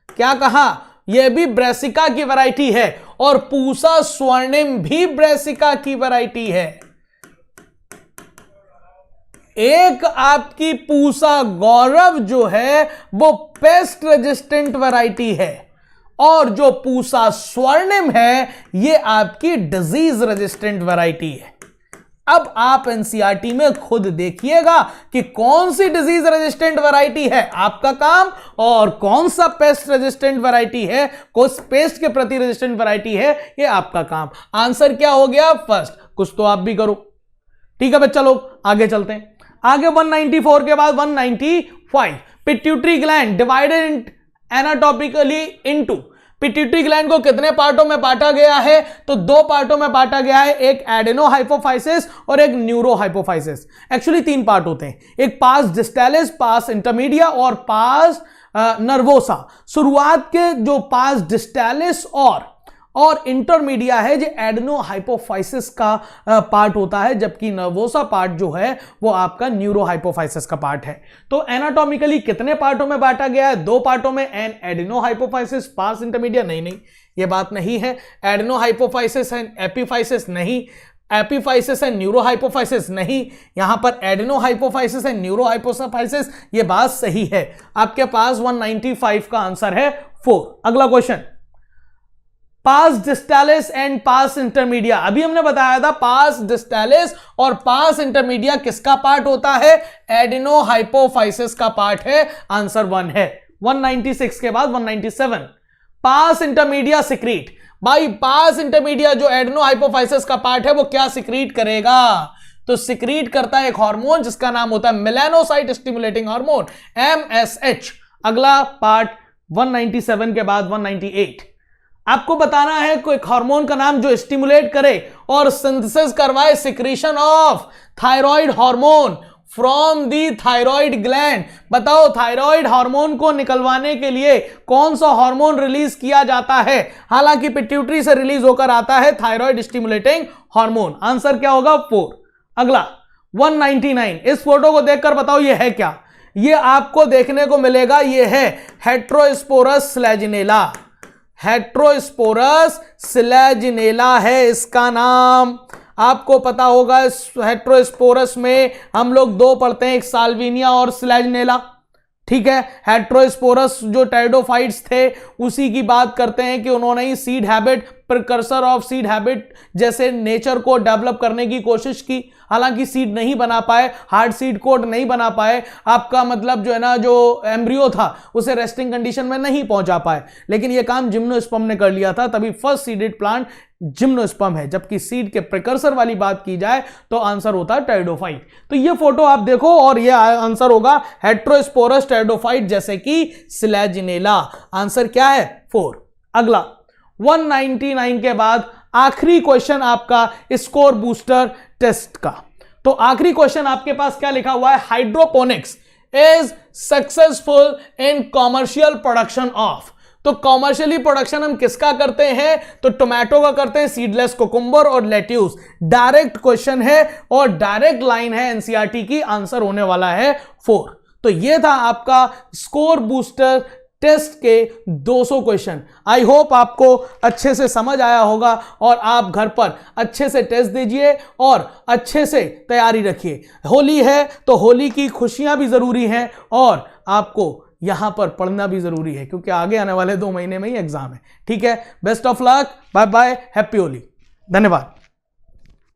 क्या कहा? यह भी ब्रेसिका की वैरायटी है, और पूसा स्वर्णिम भी ब्रेसिका की वैरायटी है। एक आपकी पूसा गौरव जो है वो पेस्ट रेजिस्टेंट वैरायटी है, और जो पूसा स्वर्णिम है ये आपकी डिजीज रेजिस्टेंट वैरायटी है। अब आप एनसीईआरटी में खुद देखिएगा कि कौन सी डिजीज रेजिस्टेंट वैरायटी है आपका काम, और कौन सा पेस्ट रेजिस्टेंट वैरायटी है, कौन पेस्ट के प्रति रेजिस्टेंट वैरायटी है, ये आपका काम। आंसर क्या हो गया? फर्स्ट। कुछ तो आप भी करो। ठीक है बच्चा लोग, आगे चलते हैं। आगे 194 के बाद 195, pituitary gland divided anatomically into, pituitary gland को कितने पार्टों में बांटा गया है? तो दो पार्टों में बांटा गया है, एक एडेनो हाइपोफाइसिस और एक न्यूरो हाइपोफाइसिस। एक्चुअली तीन पार्ट होते हैं, एक पास डिस्टालिस, पास इंटरमीडिया और पास नर्वोसा। शुरुआत के जो पास डिस्टालिस और इंटरमीडिया है जो एडेनो हाइपोफाइसिस का पार्ट होता है, जबकि नर्वोसा पार्ट जो है वो आपका न्यूरो हाइपोफाइसिस का पार्ट है। तो एनाटॉमिकली कितने पार्टों में बांटा गया है? दो पार्टों में, एन एडेनो हाइपोफाइसिस, पास इंटरमीडिया। नहीं, ये बात नहीं है। एडेनो हाइपोफाइसिस एंड एपिफाइसिस नहीं, एपिफाइसिस एंड न्यूरो हाइपोफाइसिस नहीं, यहां पर adeno hypophysis and neuro hypophysis, ये बात सही है। आपके पास 195 का आंसर है 4। अगला question, pars distalis and pars intermedia. अभी हमने बताया था पास डिस्टालिस और पास इंटरमीडिया किसका पार्ट होता है? एडेनो हाइपोफाइसिस का पार्ट है। आंसर 1 है। 196 के बाद 197, पास इंटरमीडिया सिक्रीट। भाई पास इंटरमीडिया जो एडेनो हाइपोफाइसिस का पार्ट है वो क्या सिक्रीट करेगा? तो सिक्रीट करता है एक हार्मोन जिसका नाम होता है मेलानोसाइट स्टिमुलेटिंग हार्मोन, MSH। अगला पार्ट 197 के बाद 198, आपको बताना है कोई हार्मोन का नाम जो स्टिमुलेट करे और सिंथेसिस करवाए secretion of thyroid hormone from the thyroid gland. बताओ थायराइड हार्मोन को निकलवाने के लिए कौन सा हार्मोन रिलीज किया जाता है? हालांकि पिट्यूटरी से रिलीज होकर आता है थायराइड स्टिमुलेटिंग हार्मोन। आंसर क्या होगा? 4। अगला 199, इस फोटो को देखकर बताओ ये है क्या? ये आपको देखने को मिलेगा, ये है हेट्रोस्पोरस स्लेजिनेला। हेट्रोस्पोरस स्लेजिनेला है इसका नाम। आपको पता होगा हेट्रोस्पोरस में हम लोग दो पढ़ते हैं, एक साल्विनिया और स्लेजिनेला। ठीक है, हेट्रोस्पोरस जो टेरिडोफाइट्स थे उसी की बात करते हैं कि उन्होंने ही seed habit, precursor of seed habit जैसे नेचर को डेवलप करने की कोशिश की। हालांकि सीड नहीं बना पाए, हार्ड सीड कोड नहीं बना पाए, आपका मतलब जो है ना जो एम्ब्रियो था उसे रेस्टिंग कंडीशन में नहीं पहुंचा पाए, लेकिन यह काम जिम्नोस्पर्म ने कर लिया था, तभी फर्स्ट सीडेड प्लांट जिम्नोस्पर्म है। जबकि सीड के प्रिकर्सर वाली बात की जाए तो आंसर होता है टेरिडोफाइट। तो ये फोटो आप देखो और ये आंसर होगा हेट्रोस्पोरस टेरिडोफाइट जैसे कि स्लेजिनेला। आंसर क्या है? 4। अगला 199 के बाद आखिरी क्वेश्चन आपका स्कोर बूस्टर टेस्ट का। तो आखिरी क्वेश्चन आपके पास क्या लिखा हुआ है? Hydroponics is successful in commercial production of. तो कॉमर्शियली प्रोडक्शन हम किसका करते हैं? तो टोमेटो का करते हैं, सीडलेस कुकुम्बर और लेट्यूस। डायरेक्ट क्वेश्चन है और डायरेक्ट लाइन है एनसीईआरटी की। आंसर होने वाला है 4। तो यह था आपका स्कोर बूस्टर टेस्ट के 200 क्वेश्चन। आई होप आपको अच्छे से समझ आया होगा और आप घर पर अच्छे से टेस्ट दीजिए और अच्छे से तैयारी रखिए। होली है तो होली की खुशियां भी जरूरी हैं और आपको यहां पर पढ़ना भी जरूरी है क्योंकि आगे आने वाले 2 महीने में ही एग्जाम है। ठीक है, best of luck, bye bye, happy Holi, धन्यवाद।